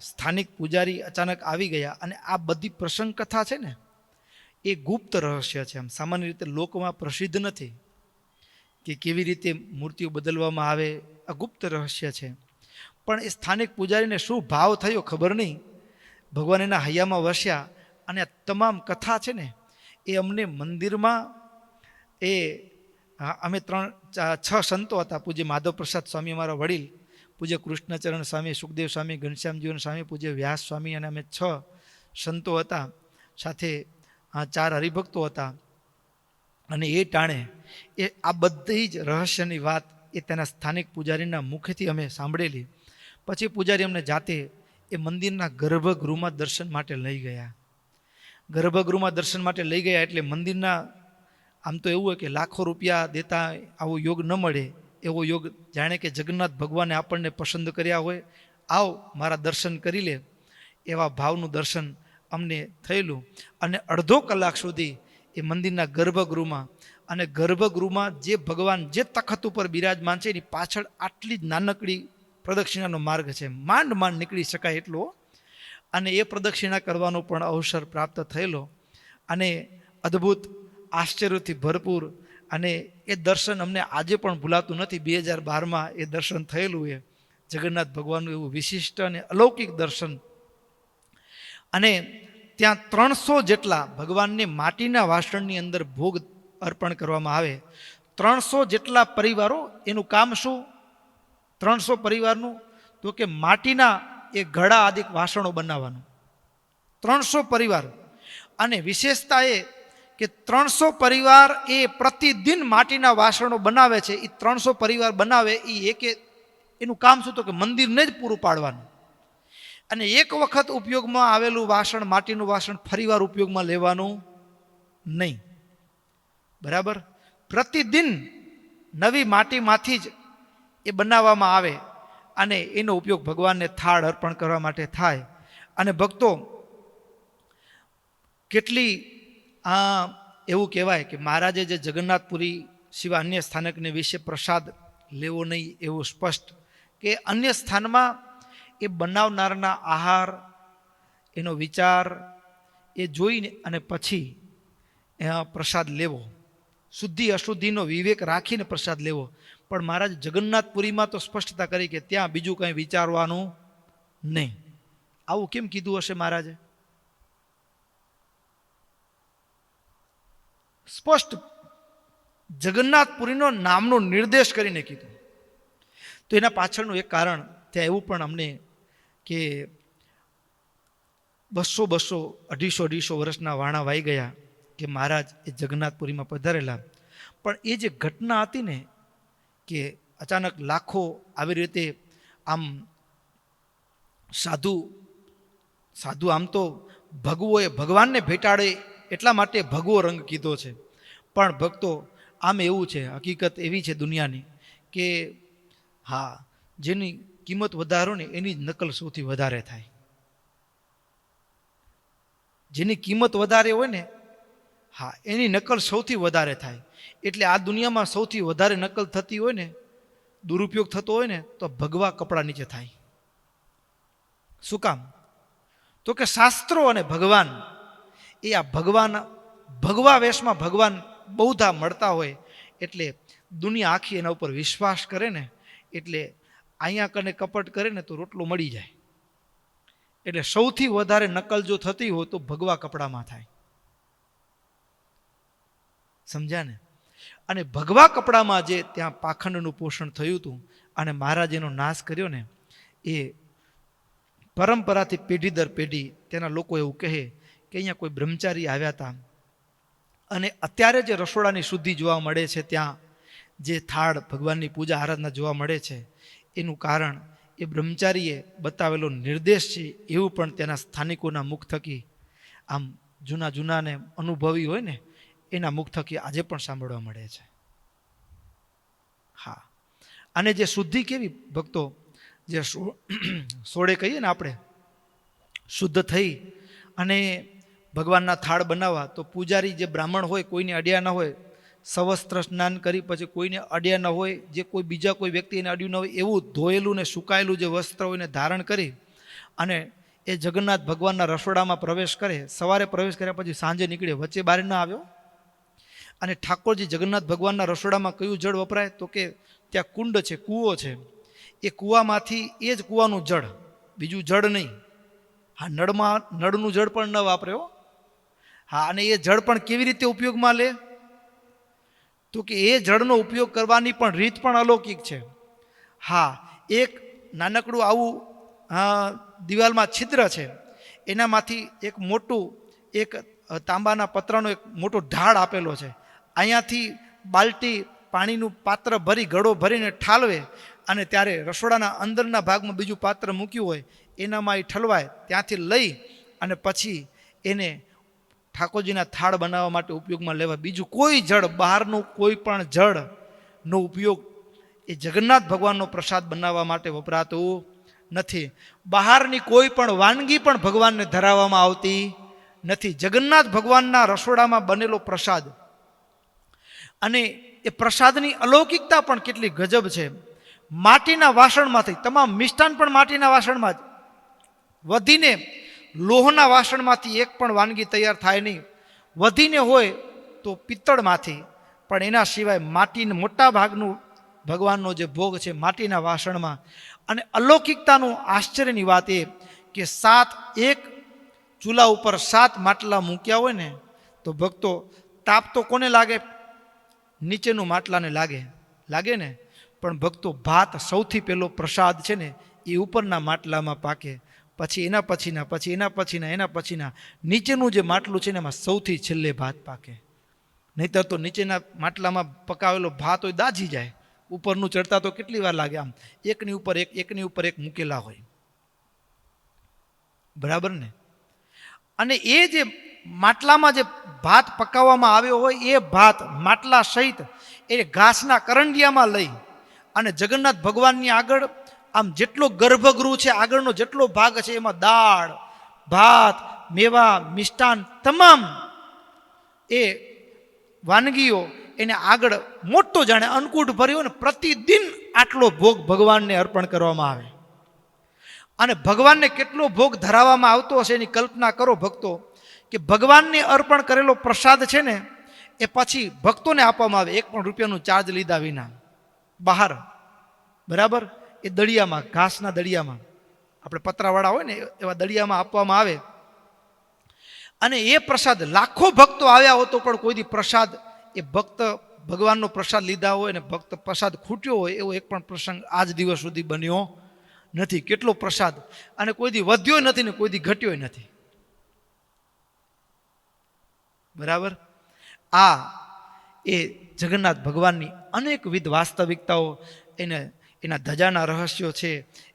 Speaker 1: સ્થાનિક પૂજારી અચાનક આવી ગયા, અને આ બધી પ્રસંગ કથા છે ને એ ગુપ્ત રહસ્ય છે. આમ સામાન્ય રીતે લોકમાં પ્રસિદ્ધ નથી કે કેવી રીતે મૂર્તિઓ બદલવામાં આવે, આ ગુપ્ત રહસ્ય છે. પણ એ સ્થાનિક પૂજારીને શું ભાવ થયો ખબર નહીં, ભગવાન એના હૈયામાં વસ્યા, અને આ તમામ કથા છે ને એ અમને મંદિરમાં અમે 6 સંતો હતા. પૂજ્ય માધવ પ્રસાદ સ્વામી અમારા વડીલ, પૂજ્ય કૃષ્ણચરણ સ્વામી, સુખદેવ સ્વામી, ઘનશ્યામજીવન સ્વામી, પૂજ્ય વ્યાસ સ્વામી, અને અમે 6 સંતો હતા, સાથે 4 હરિભક્તો હતા. અને એ ટાણે આ બધી જ રહસ્યની વાત એ તેના સ્થાનિક પૂજારીના મુખેથી અમે સાંભળેલી. પછી પૂજારી અમને જાતે એ મંદિરના ગર્ભગૃહમાં દર્શન માટે લઈ ગયા. ગર્ભગૃહમાં દર્શન માટે લઈ ગયા એટલે મંદિરના, આમ તો એવું હોય કે લાખો રૂપિયા દેતા આવો યોગ ન મળે, એવો યોગ જાણે કે જગન્નાથ ભગવાને આપણને પસંદ કર્યા હોય, આવ મારા દર્શન કરી લે, એવા ભાવનું દર્શન અમને થયેલું. અને અડધો કલાક સુધી એ મંદિરના ગર્ભગૃહમાં, અને ગર્ભગૃહમાં જે ભગવાન જે તખત ઉપર બિરાજમાન છે એની પાછળ આટલી જ નાનકડી પ્રદક્ષિણાનો માર્ગ છે, માંડ નીકળી શકાય એટલો. અને એ પ્રદક્ષિણા કરવાનો પણ અવસર પ્રાપ્ત થયેલો, અને અદ્ભુત આશ્ચર્યથી ભરપૂર. અને એ દર્શન અમને આજે પણ ભૂલાતું નથી. 2012માં એ દર્શન થયેલું, એ જગન્નાથ ભગવાનનું એવું વિશિષ્ટ અને અલૌકિક દર્શન. અને ત્યાં 300 જેટલા ભગવાનને માટીના વાસણની અંદર ભોગ અર્પણ કરવામાં આવે. 300 જેટલા પરિવારો, એનું કામ શું 300 પરિવારનું? તો કે માટીના એ ઘડા આદિ વાસણો બનાવવાનું. 300 પરિવાર. અને વિશેષતા એ કે 300 પરિવાર એ પ્રતિદિન માટીના વાસણો બનાવે છે. એ 300 પરિવાર બનાવે એ એનું કામ શું? તો કે મંદિરને જ પૂરું પાડવાનું. અને એક વખત ઉપયોગમાં આવેલું વાસણ, માટીનું વાસણ ફરીવાર ઉપયોગમાં લેવાનું નહીં. બરાબર? પ્રતિદિન નવી માટીમાંથી જ એ બનાવવામાં આવે, અને એનો ઉપયોગ ભગવાનને થાળ અર્પણ કરવા માટે થાય. અને ભક્તો કેટલી એવું કહેવાય કે મહારાજે જે જગન્નાથપુરી સિવાય અન્ય સ્થાનકને વિશે પ્રસાદ લેવો નહીં એવું સ્પષ્ટ, કે અન્ય સ્થાનમાં એ બનાવનારના આહાર, એનો વિચાર એ જોઈને અને પછી પ્રસાદ લેવો, શુદ્ધિ અશુદ્ધિનો વિવેક રાખીને પ્રસાદ લેવો. પણ મહારાજ જગન્નાથપુરીમાં તો સ્પષ્ટતા કરી કે ત્યાં બીજું કંઈ વિચારવાનું નહીં. આવું કેમ કીધું હશે મહારાજે? સ્પષ્ટ જગન્નાથપુરીનો નામનો નિર્દેશ કરીને કીધું. તો એના પાછળનું એક કારણ ત્યાં એવું પણ અમને કે 200 250 વર્ષના વાણા વાઈ ગયા કે મહારાજ એ જગન્નાથપુરીમાં પધારેલા. પણ એ જે ઘટના હતી ને, કે અચાનક લાખો આવી રીતે આમ સાધુ આમ તો ભગવો એ ભગવાનને ભેટાડે એટલા માટે ભગવો રંગ કીધો છે. પણ ભક્તો આમ એવું છે, હકીકત એવી છે દુનિયાની કે હા, જેની કિંમત વધારો ને એની જ નકલ સૌથી વધારે થાય. જેની કિંમત વધારે હોય ને, હા, એની નકલ સૌથી વધારે થાય. એટલે આ દુનિયામાં સૌથી વધારે નકલ થતી હોય ને, દુરુપયોગ થતો હોય ને, તો ભગવા કપડા નીચે થાય. શું કામ? તો કે શાસ્ત્રો અને ભગવાન એ આ ભગવા વેશમાં ભગવાન બહુધા મળતા હોય, એટલે દુનિયા આખી એના ઉપર વિશ્વાસ કરે ને, એટલે અહીંયા કને કપટ કરે ને તો રોટલો મળી જાય. એટલે સૌથી વધારે નકલ જો થતી હોય તો ભગવા કપડામાં થાય. સમજ્યા ને? અને ભગવા કપડામાં જે ત્યાં પાખંડનું પોષણ થયું હતું અને મહારાજેનો નાશ કર્યો ને, એ પરંપરાથી પેઢી દર પેઢી તેના લોકો એવું કહે કે અહીંયા કોઈ બ્રહ્મચારી આવ્યા હતા, અને અત્યારે જે રસોડાની શુદ્ધિ જોવા મળે છે, ત્યાં જે થાળ ભગવાનની પૂજા આરાધના જોવા મળે છે, એનું કારણ એ બ્રહ્મચારીએ બતાવેલો નિર્દેશ છે એવું પણ તેના સ્થાનિકોના મુખ થકી, આમ જૂનાને અનુભવી હોય ને એના મુખ થકી આજે પણ સાંભળવા મળે છે. હા, અને જે શુદ્ધિ કેવી ભક્તો, જે સોળે કહીએ ને આપણે, શુદ્ધ થઈ અને ભગવાનના થાળ બનાવવા, તો પૂજારી જે બ્રાહ્મણ હોય કોઈને અડ્યા ન હોય, સવસ્ત્ર સ્નાન કરી પછી કોઈને અડ્યા ન હોય, જે કોઈ બીજા કોઈ વ્યક્તિ એને અડ્યું ન હોય એવું ધોયેલું ને સુકાયેલું જે વસ્ત્ર હોય એને ધારણ કરી અને એ જગન્નાથ ભગવાનના રસોડામાં પ્રવેશ કરે. સવારે પ્રવેશ કર્યા પછી સાંજે નીકળે, વચ્ચે બહાર ના આવ્યો. અને ઠાકોરજી જગન્નાથ ભગવાનના રસોડામાં કયું જળ વપરાય? તો કે ત્યાં કુંડ છે, કૂવો છે, એ કૂવામાંથી એ જ કૂવાનું જળ, બીજું જળ નહીં. હા, નળનું જળ પણ ન વાપરે હો. હા, અને એ જળ પણ કેવી રીતે ઉપયોગમાં લે? તો કે એ જળનો ઉપયોગ કરવાની પણ રીત પણ અલૌકિક છે. હા, એક નાનકડું આવું દિવાલમાં છિદ્ર છે, એનામાંથી એક મોટું એક તાંબાના પત્રનો એક મોટો ઢાળ આપેલો છે. અહીંયાથી બાલટી પાણીનું પાત્ર ભરી, ઘડો ભરીને ઠાલવે અને ત્યારે રસોડાના અંદરના ભાગમાં બીજું પાત્ર મૂક્યું હોય એનામાં એ ઠલવાય, ત્યાંથી લઈ અને પછી એને ઠાકોરજીના થાળ બનાવવા માટે ઉપયોગમાં લેવા. બીજું કોઈ જળ, બહારનું કોઈ પણ જળનો ઉપયોગ એ જગન્નાથ ભગવાનનો પ્રસાદ બનાવવા માટે વપરાતું નથી. બહારની કોઈ પણ વાનગી પણ ભગવાનને ધરાવવામાં આવતી નથી. જગન્નાથ ભગવાનના રસોડામાં બનેલો પ્રસાદ, અને એ પ્રસાદની અલૌકિકતા પણ કેટલી ગજબ છે. માટીના વાસણમાંથી, તમામ મિષ્ટાન પણ માટીના વાસણમાં જ, વધીને લોહના વાસણમાંથી એક પણ વાનગી તૈયાર થાય નહીં. વધીને હોય તો પિત્તળમાંથી, પણ એના સિવાય માટીને મોટા ભાગનું ભગવાનનો જે ભોગ છે માટીના વાસણમાં. અને અલૌકિકતાનું આશ્ચર્યની વાત એ કે એક ચૂલા ઉપર 7 માટલા મૂક્યા હોય ને તો ભક્તો તાપ તો કોને લાગે? નીચેનું માટલાને લાગે ને. પણ ભક્તો ભાત સૌથી પહેલો પ્રસાદ છે ને એ ઉપરના માટલામાં પાકે, પછી એના પછીના નીચેનું જે માટલું છે ને એમાં સૌથી છેલ્લે ભાત પાકે. નહીતર તો નીચેના માટલામાં પકાવેલો ભાત હોય દાજી જાય, ઉપરનું ચડતા તો કેટલી વાર લાગે. આમ એકની ઉપર એક મૂકેલા હોય, બરાબર ને. અને એ જે માટલામાં જે ભાત પકાવવામાં આવ્યો હોય એ ભાત માટલા સહિત એ ઘાસના કરંડિયામાં લઈ અને જગન્નાથ ભગવાનની આગળ, આમ જેટલો ગર્ભગૃહ છે આગળનો જેટલો ભાગ છે એમાં દાળ, ભાત, મેવા, મિષ્ટાન, તમામ એ વાનગીઓ એને આગળ મોટો જાણે અન્નકૂટ ભર્યો ને પ્રતિદિન આટલો ભોગ ભગવાનને અર્પણ કરવામાં આવે. અને ભગવાનને કેટલો ભોગ ધરાવવામાં આવતો હશે એની કલ્પના કરો ભક્તો, કે ભગવાનને અર્પણ કરેલો પ્રસાદ છે ને એ પછી ભક્તોને આપવામાં આવે 1 પણ રૂપિયાનું ચાર્જ લીધા વિના, બહાર, બરાબર. એ દળિયામાં, ઘાસના દળિયામાં, આપણે પતરાવાળા હોય ને એવા દળિયામાં આપવામાં આવે. અને એ પ્રસાદ લાખો ભક્તો આવ્યા હોતો પણ કોઈ દી પ્રસાદ, એ ભક્ત ભગવાનનો પ્રસાદ લીધા હોય ને ભક્ત પ્રસાદ ખૂટ્યો હોય એવો એક પણ પ્રસંગ આજ દિવસ સુધી બન્યો નથી. કેટલો પ્રસાદ, અને કોઈ દી વધ્યો નથી ને કોઈ દી ઘટ્યો નથી, બરાબર. આ એ જગન્નાથ ભગવાનની અનેકવિધ વાસ્તવિકતાઓ, એના ધજાના રહસ્યો છે,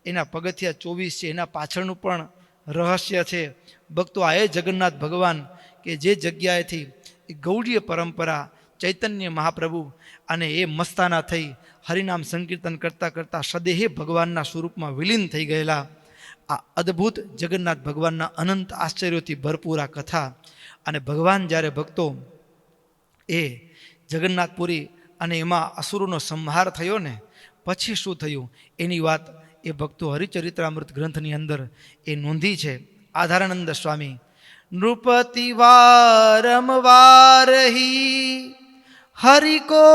Speaker 1: એના પગથિયા 24 છે, એના પાછળનું પણ રહસ્ય છે. ભક્તો, આ એ જગન્નાથ ભગવાન કે જે જગ્યાએથી એ ગૌડીય પરંપરા, ચૈતન્ય મહાપ્રભુ અને એ મસ્તાના થઈ હરિનામ સંકીર્તન કરતાં કરતાં સદેહે ભગવાનના સ્વરૂપમાં વિલીન થઈ ગયેલા આ અદ્ભુત જગન્નાથ ભગવાનના અનંત આશ્ચર્યોથી ભરપૂર આ કથા. અને ભગવાન જ્યારે ભક્તો એ જગન્નાથપુરી અને એમાં અસુરોનો સંહાર થયો ને પછી શું થયું એની વાત એ ભક્તો હરિચરિત્રામૃત ગ્રંથની અંદર એ નોંધી છે. આધારાનંદ સ્વામી, નૃપતિ વારમવારહી હરિ કો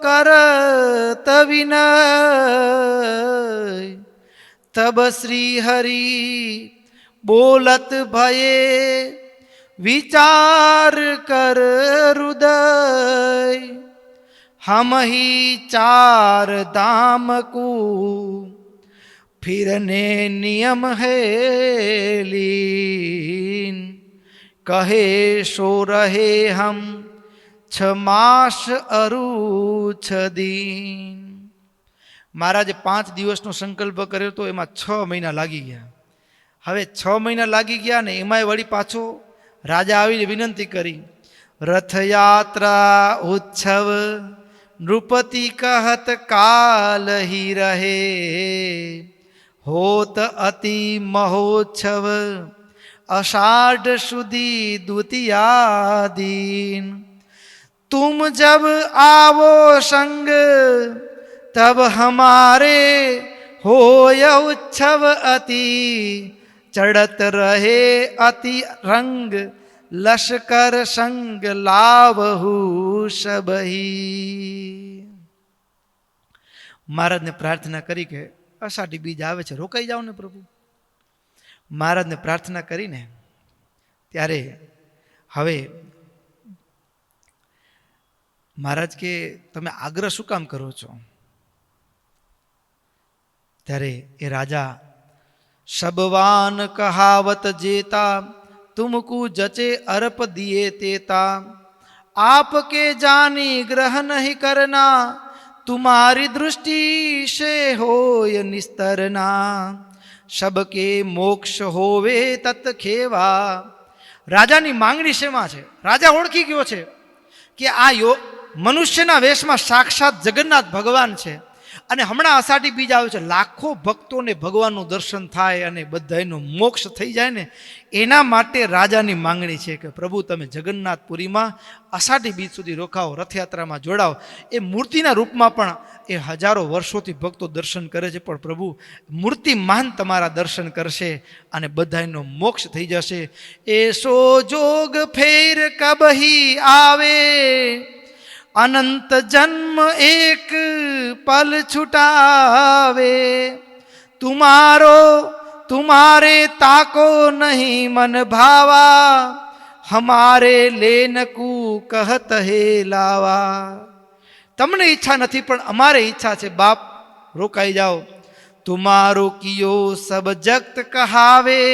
Speaker 1: કરત વિનય, તબ શ્રી હરિ બોલત ભયે વિચાર કર હૃદય, હમ હી 4 धाम को फिरने नियम है लीन, कहे सो रहे हम 6 मास अरु 6 दिन. મહારાજે 5 દિવસનો સંકલ્પ કર્યો તો એમાં 6 મહિના લાગી ગયા. હવે 6 મહિના લાગી ગયા ને એમાંય વળી પાછો રાજા આવીને વિનંતી કરી, રથયાત્રા ઉત્સવ નૃપતિ કહત કાલ હી રહે, હોત અતિ મહોત્સવ अषाढ़ शुदी द्वितीया दिन, तुम जब आवो संग तब हमारे होय उत्सव अति, चढ़त रहे अति रंग लश्कर संग लावहु सबही. મહારાજને પ્રાર્થના કરી કે અષાઢી બીજ આવે છે, રોકાઈ જાઓ ને પ્રભુ. મહારાજને પ્રાર્થના કરીને ત્યારે હવે મહારાજ કે તમે આગ્રહ શું કામ કરો છો? ત્યારે એ રાજા, શબવાન કહાવત જેતા તુમકુ જચે અર્પ દિએ તેતા, आपके जानी ग्रह नहीं करना, तुम्हारी दृष्टि से होय निस्तरना, सबके मोक्ष होवे तत् खेवा. રાજાની માંગણી શેમાં છે? રાજા ઓળખી ગયો છે કે આ મનુષ્યના વેશમાં સાક્ષાત જગન્નાથ ભગવાન છે અને હમણાં અષાઢી બીજ આવે છે, લાખો ભક્તોને ભગવાનનું દર્શન થાય અને બધાનો મોક્ષ થઈ જાય ને, એના માટે રાજાની માંગણી છે કે પ્રભુ તમે જગન્નાથપુરીમાં અષાઢી બીજ સુધી રોકાવો, રથયાત્રામાં જોડાઓ. એ મૂર્તિના રૂપમાં પણ એ હજારો વર્ષોથી ભક્તો દર્શન કરે છે, પણ પ્રભુ મૂર્તિમાન તમારા દર્શન કરશે અને બધાનો મોક્ષ થઈ જશે. એસો જોગ ફેર કબહી આવે, अनंत जन्म एक पल छुटावे, तुम्हारे ताको नहीं मन भावा, हमारे लेनकू कहत हे लावा. તમને ઈચ્છા નથી પણ અમારે ઈચ્છા છે બાપ, રોકાઈ જાઓ. तुम्हारो कियो सब जगत कहावे,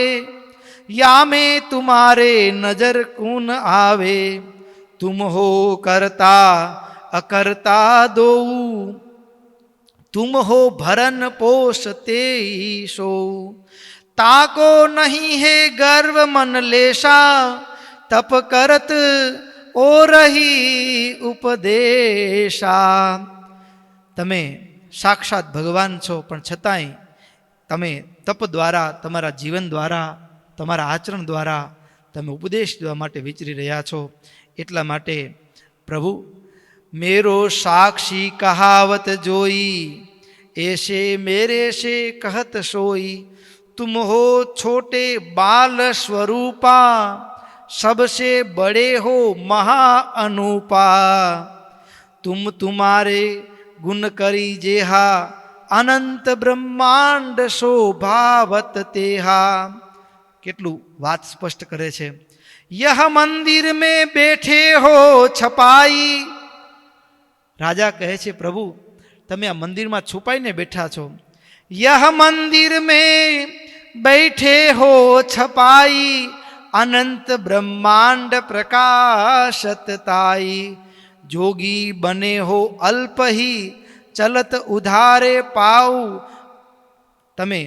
Speaker 1: या में तुम्हारे नजर कून आवे, तुम हो करता अकर्ता दो, तुम हो भरन पोषते ईशो, ताको नहीं है गर्व मन लेशा, तप करत ओ रही उपदेशा. તમે સાક્ષાત ભગવાન છો પણ છતાંય તમે તપ દ્વારા, તમારા જીવન દ્વારા, તમારા આચરણ દ્વારા તમે ઉપદેશ દેવા માટે વિચરી રહ્યા છો. એટલા માટે પ્રભુ મેરો સાક્ષી કહાવત જોઈ, ऐसे मेरे से कहत सोई, तुम हो छोटे बाल स्वरूपा, सबसे बड़े हो महा अनूपा, तुम तुम्हारे गुण करी जेहा, अनंत ब्रह्मांड शोभावत तेहा. કેટલું વાત સ્પષ્ટ કરે છે. यह मंदिर में बैठे हो छपाई, राजा कहे छे प्रभु તમે આ મંદિરમાં છુપાઈને બેઠા છો. यह मंदिर में बैठे हो छपाई, अनंत ब्रह्मांड प्रकाशत ताई, जोगी बने हो अल्प ही चलत उधारे पाऊ. તમે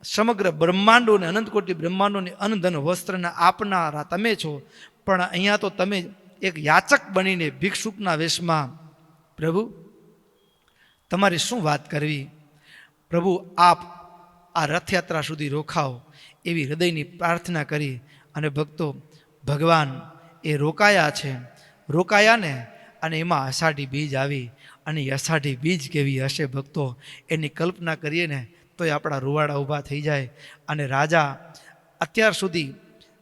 Speaker 1: સમગ્ર બ્રહ્માંડોને, અનંત કોટી બ્રહ્માંડોને અન્નધન વસ્ત્રના આપનારા તમે છો, પણ અહીંયા તો તમે એક યાચક બનીને ભિક્ષુકના વેશમાં. પ્રભુ તમારી શું વાત કરવી. પ્રભુ આપ આ રથયાત્રા સુધી રોકાઓ એવી હૃદયની પ્રાર્થના કરી અને ભક્તો ભગવાન એ રોકાયા છે. રોકાયા ને અને એમાં અષાઢી બીજ આવી અને અષાઢી બીજ કેવી હશે ભક્તો, એની કલ્પના કરીએ ને તોય આપણા રૂવાડા ઊભા થઈ જાય. અને રાજા અત્યાર સુધી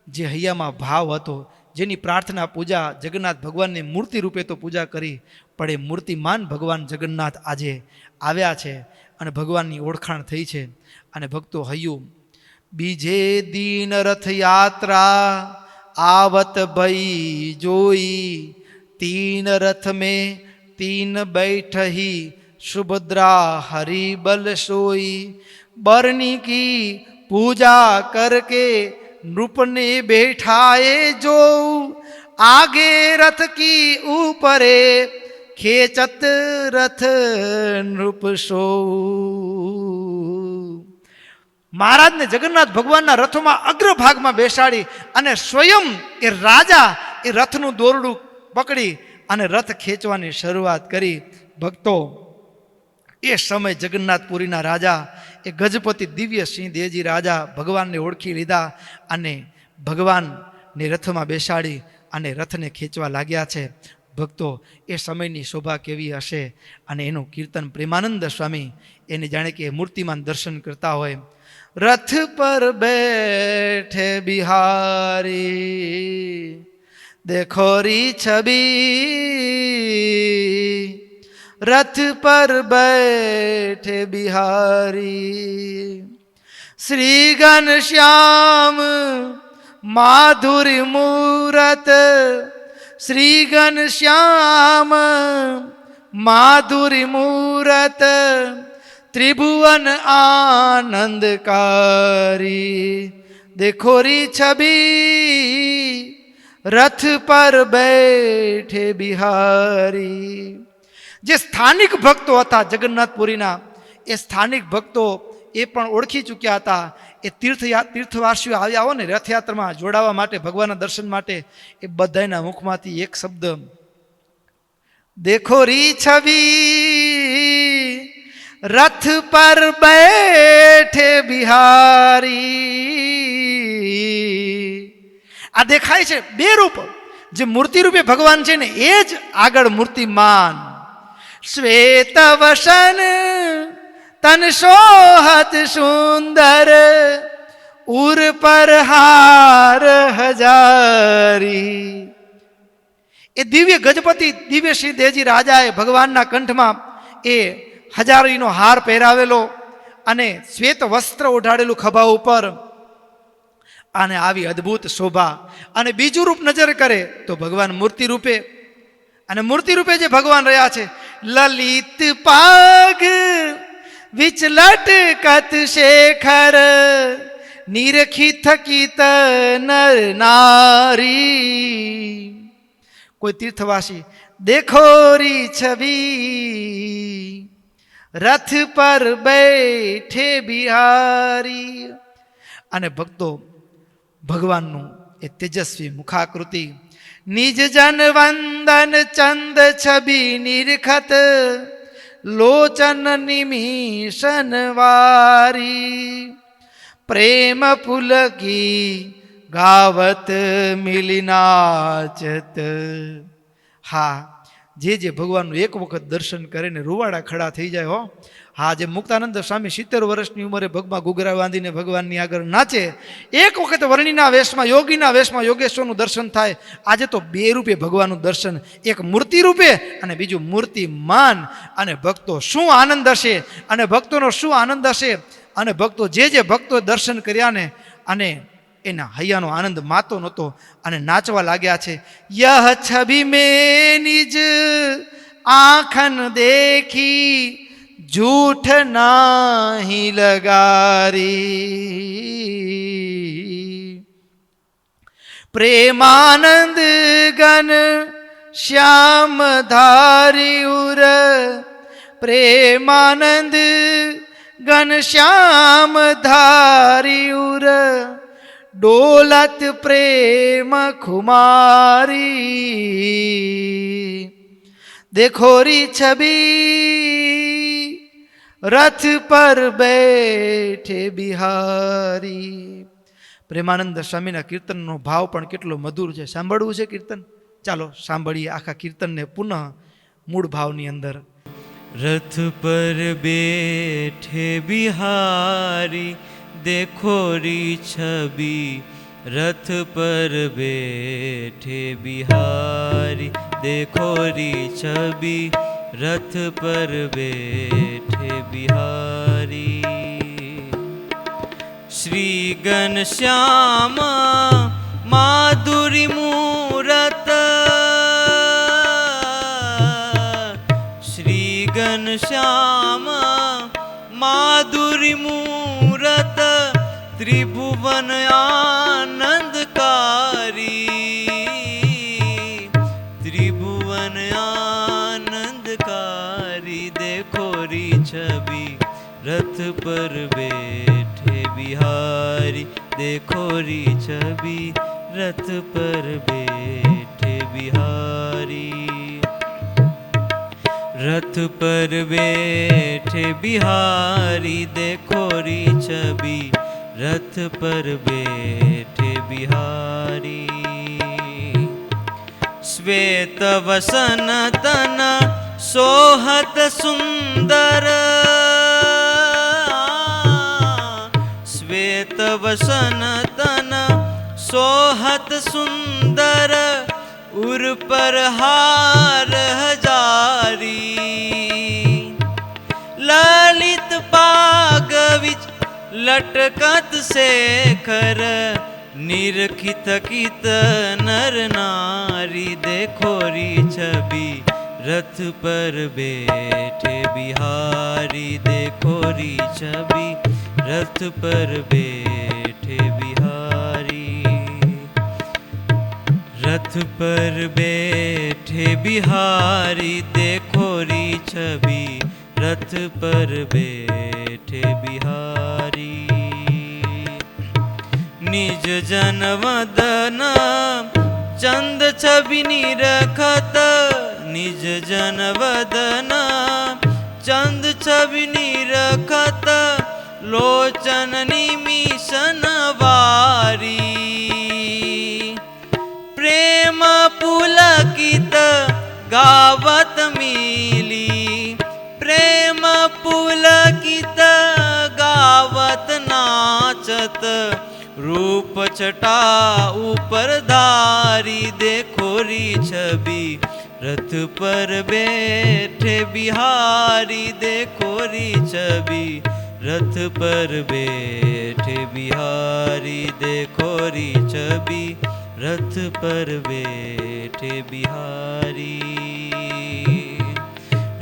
Speaker 1: જે હૈયામાં ભાવ હતો, જેની પ્રાર્થના પૂજા જગન્નાથ ભગવાનની મૂર્તિ રૂપે તો પૂજા કરી, પણ એ મૂર્તિમાન ભગવાન જગન્નાથ આજે આવ્યા છે અને ભગવાનની ઓળખાણ થઈ છે. અને ભક્તો હૈયું બીજે દીન રથયાત્રા आवत भई जोई, तीन रथ में तीन बैठही, सुभद्रा हरि बल सोई, बरनी की पूजा करके नृप ने बैठाए जो, आगे रथ की ऊपरे ખેચત રથ નૃપ સો. મહારાજને જગન્નાથ ભગવાનના રથમાં અગ્રભાગમાં બેસાડી અને સ્વયં એ રાજા એ રથનું દોરડું પકડી અને રથ ખેંચવાની શરૂઆત કરી. ભક્તો, એ સમય જગન્નાથપુરીના રાજા એ ગજપતિ દિવ્ય સિંહ દેવજી રાજા ભગવાનને ઓળખી લીધા અને ભગવાનને રથમાં બેસાડી અને રથને ખેંચવા લાગ્યા છે. ભક્તો, એ સમયની શોભા કેવી હશે. અને એનું કીર્તન પ્રેમાનંદ સ્વામી એને જાણે કે મૂર્તિમાન દર્શન કરતા હોય. રથ પર બેઠે બિહારી દેખો રી છબી, રથ પર બેઠે બિહારી શ્રી ઘનશ્યામ માધુરી મૂરત, શ્રી ઘનશ્યામ માધુરી મૂરત ત્રિભુવન આનંદકારી દેખો રી છબી, રથ પર બેઠે બિહારી. જે સ્થાનિક ભક્તો હતા જગન્નાથપુરીના, એ સ્થાનિક ભક્તો એ પણ ઓળખી ચૂક્યા હતા. એ તીર્થવાસીઓ આવ્યા હો ને રથયાત્રામાં જોડાવા માટે, ભગવાનના દર્શન માટે, એ બધાના મુખમાંથી એક શબ્દ દેખો રી છબી, રથ પર બેઠે બિહારી. આ દેખાય છે બે રૂપ. જે મૂર્તિ રૂપે ભગવાન છે ને એ જ આગળ મૂર્તિમાન. શ્વેત વસન તન સોહત સુંદર, ઉર પર હાર હજારી. એ દિવ્ય ગજપતિ દિવ્ય સિંહ દેવજી રાજાએ ભગવાનના કંઠમાં એ હજારીનો હાર પહેરાવેલો અને શ્વેત વસ્ત્ર ઓઢાડેલું ખભા ઉપર, અને આવી અદ્ભુત શોભા. અને બીજું રૂપ નજર કરે તો ભગવાન મૂર્તિ રૂપે, અને મૂર્તિ રૂપે જે ભગવાન રહ્યા છે, લલિત પાગ વિચલટ કત શેખર, નિરખી થકિત નર નારી. કોઈ તીર્થવાસી દેખો રી છબી, રથ પર બેઠે બિહારી. અને ભક્તો, ભગવાનનું એ તેજસ્વી મુખાકૃતિ, નિજ જન વંદન ચંદ છબી નિરખત, લોચન નિમિશન વારી. પ્રેમ પુલકી ગાવત મિલિનાચત. હા, જે ભગવાનનું એક વખત દર્શન કરીને રૂવાડા ખડા થઈ જાય હો. હા, જે મુક્તાનંદ સ્વામી 70 વર્ષની ઉંમરે ભગમાં ઘૂઘરા બાંધીને ભગવાનની આગળ નાચે, એક વખત વર્ણિના વેશમાં, યોગીના વેશમાં યોગેશ્વરનું દર્શન થાય. આજે તો બે રૂપે ભગવાનનું દર્શન, એક મૂર્તિ રૂપે અને બીજું મૂર્તિમાન. અને ભક્તો શું આનંદ હશે, અને ભક્તોનો શું આનંદ હશે. અને ભક્તો જે ભક્તો દર્શન કર્યા ને, અને એના હૈયાનો આનંદ માતો નહોતો અને નાચવા લાગ્યા છે. યહ છબી મેં નિજ આંખન દેખી, झूठ नाही लगारी. प्रेमानंद गण श्याम धारी उर, प्रेमानंद गण श्याम धारी उर, डोलत प्रेम खुमारी. देखो री छबी, रथ पर बैठे बिहारी. પ્રેમાનંદ સ્વામીના કીર્તનનો ભાવ પણ કેટલો મધુર છે. સાંભળવું છે કીર્તન? ચાલો સાંભળીએ આખા કીર્તનને પુનઃ મૂળ ભાવની અંદર.
Speaker 2: રથ પર બેઠે બિહારી, દેખો રી છબી, રથ પર બેઠે બિહારી, દેખો રી છબી, રથ પર બેઠે બિહારી. શ્રી ઘનશ્યામ માધુરી મૂરત, શ્રી ઘનશ્યામ માધુરી મૂરત, ત્રિભુવન આનંદકારી, ત્રિભુવન આનંદ पर बैठे बिहारी देखो री छवि रथ पर बैठे बिहारी रथ पर बैठे बिहारी देखो री छवि रथ पर बैठे बिहारी श्वेत वसन तन सोहत सुंदर श्वेत वसन तन सोहत सुंदर उर पर हार हजारी ललित पाग विच लटकत शेखर निरखित कित नर नारी देखो री छवि रथ पर बैठे बिहारी देखो री छवि रथ पर बैठे बिहारी रथ पर बैठे बिहारी देखो री छवि रथ पर बैठे बिहारी निज जन वदन चंद छवि निरखत निज जन वदन चंद छवि निरखत लोचन निमिषन वारी प्रेम पुलकित गावत मिली प्रेम पुलकित गावत नाचत रूप छटा ऊपर धारी देखो री छवि रथ पर बैठे बिहारी देखो री छवि रथ पर बैठे बिहारी देखो री छवि रथ पर बैठे बिहारी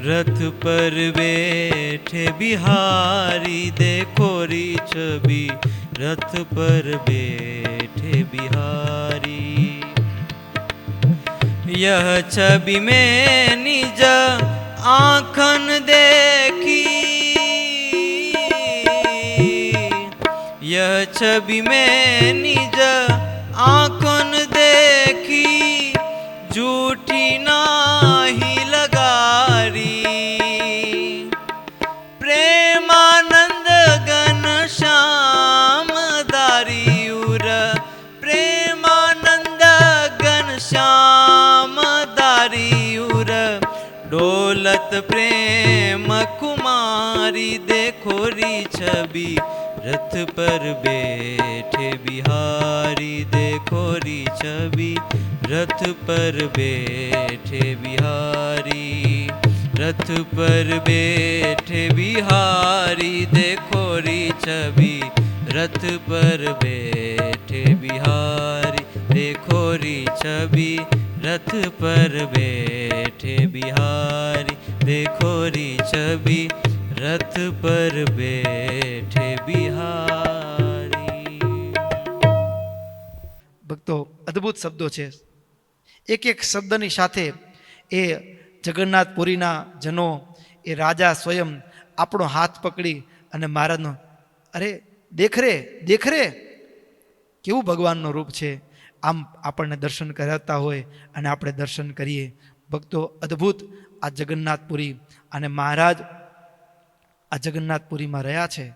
Speaker 2: रथ पर बैठे बिहारी देखो री छवि रथ पर बैठे बिहारी यह छवि में निज आँखन देखी यह छवि में निज आँखन देखी झूठी नाही लगारी प्रेमानंद गण श्याम दारी उर प्रेमानंद गण श्याम दारी उर डोलत प्रेम कुमारी देखो री छवि रथ पर बैठे बिहारी देखो री छवि रथ पर बैठे बिहारी रथ पर बैठे बिहारी देखो री छवि रथ पर बैठे बिहारी देखो री छवि रथ पर बैठे बिहारी देखो री छवि रथ पर बैठे बिहारी
Speaker 1: ભક્તો અદ્ભુત શબ્દો છે એક એક શબ્દની સાથે એ જગન્નાથપુરીના જનો એ રાજા સ્વયં આપણો હાથ પકડી અને મહારાજનો અરે દેખ રે કેવું ભગવાનનું રૂપ છે આમ આપણને દર્શન કરાવતા હોય અને આપણે દર્શન કરીએ ભક્તો અદ્ભુત આ જગન્નાથપુરી અને મહારાજ આ જગન્નાથપુરીમાં રહ્યા છે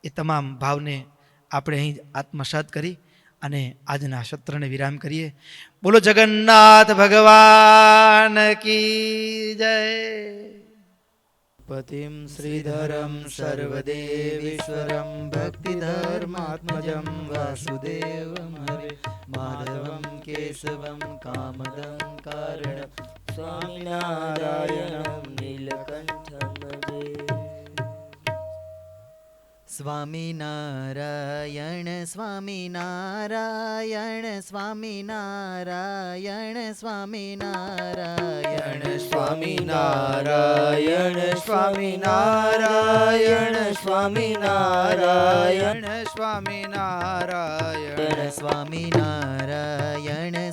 Speaker 1: એ તમામ ભાવને આપણે અહીં આત્મસાત કરી અને આજના સત્રને વિરામ કરીએ બોલો જગન્નાથ ભગવાન કી જય
Speaker 3: પતિમ શ્રીધરમ સર્વદેવેશ્વરમ ભક્તિધર્માત્મજમ વાસુદેવમ હરે માધવમ કેશવમ કામદમ કારણમ સ્વામિનારાયણમ નીલકંઠમ જય સ્વામિનારાયણ સ્વામિનારાયણ સ્વામિનારાયણ સ્વામિનારાયણ
Speaker 4: સ્વામિનારાયણ સ્વામિનારાયણ સ્વામિનારાયણ
Speaker 3: સ્વામિનારાયણ સ્વામિનારાયણ સ્વામિનારાયણ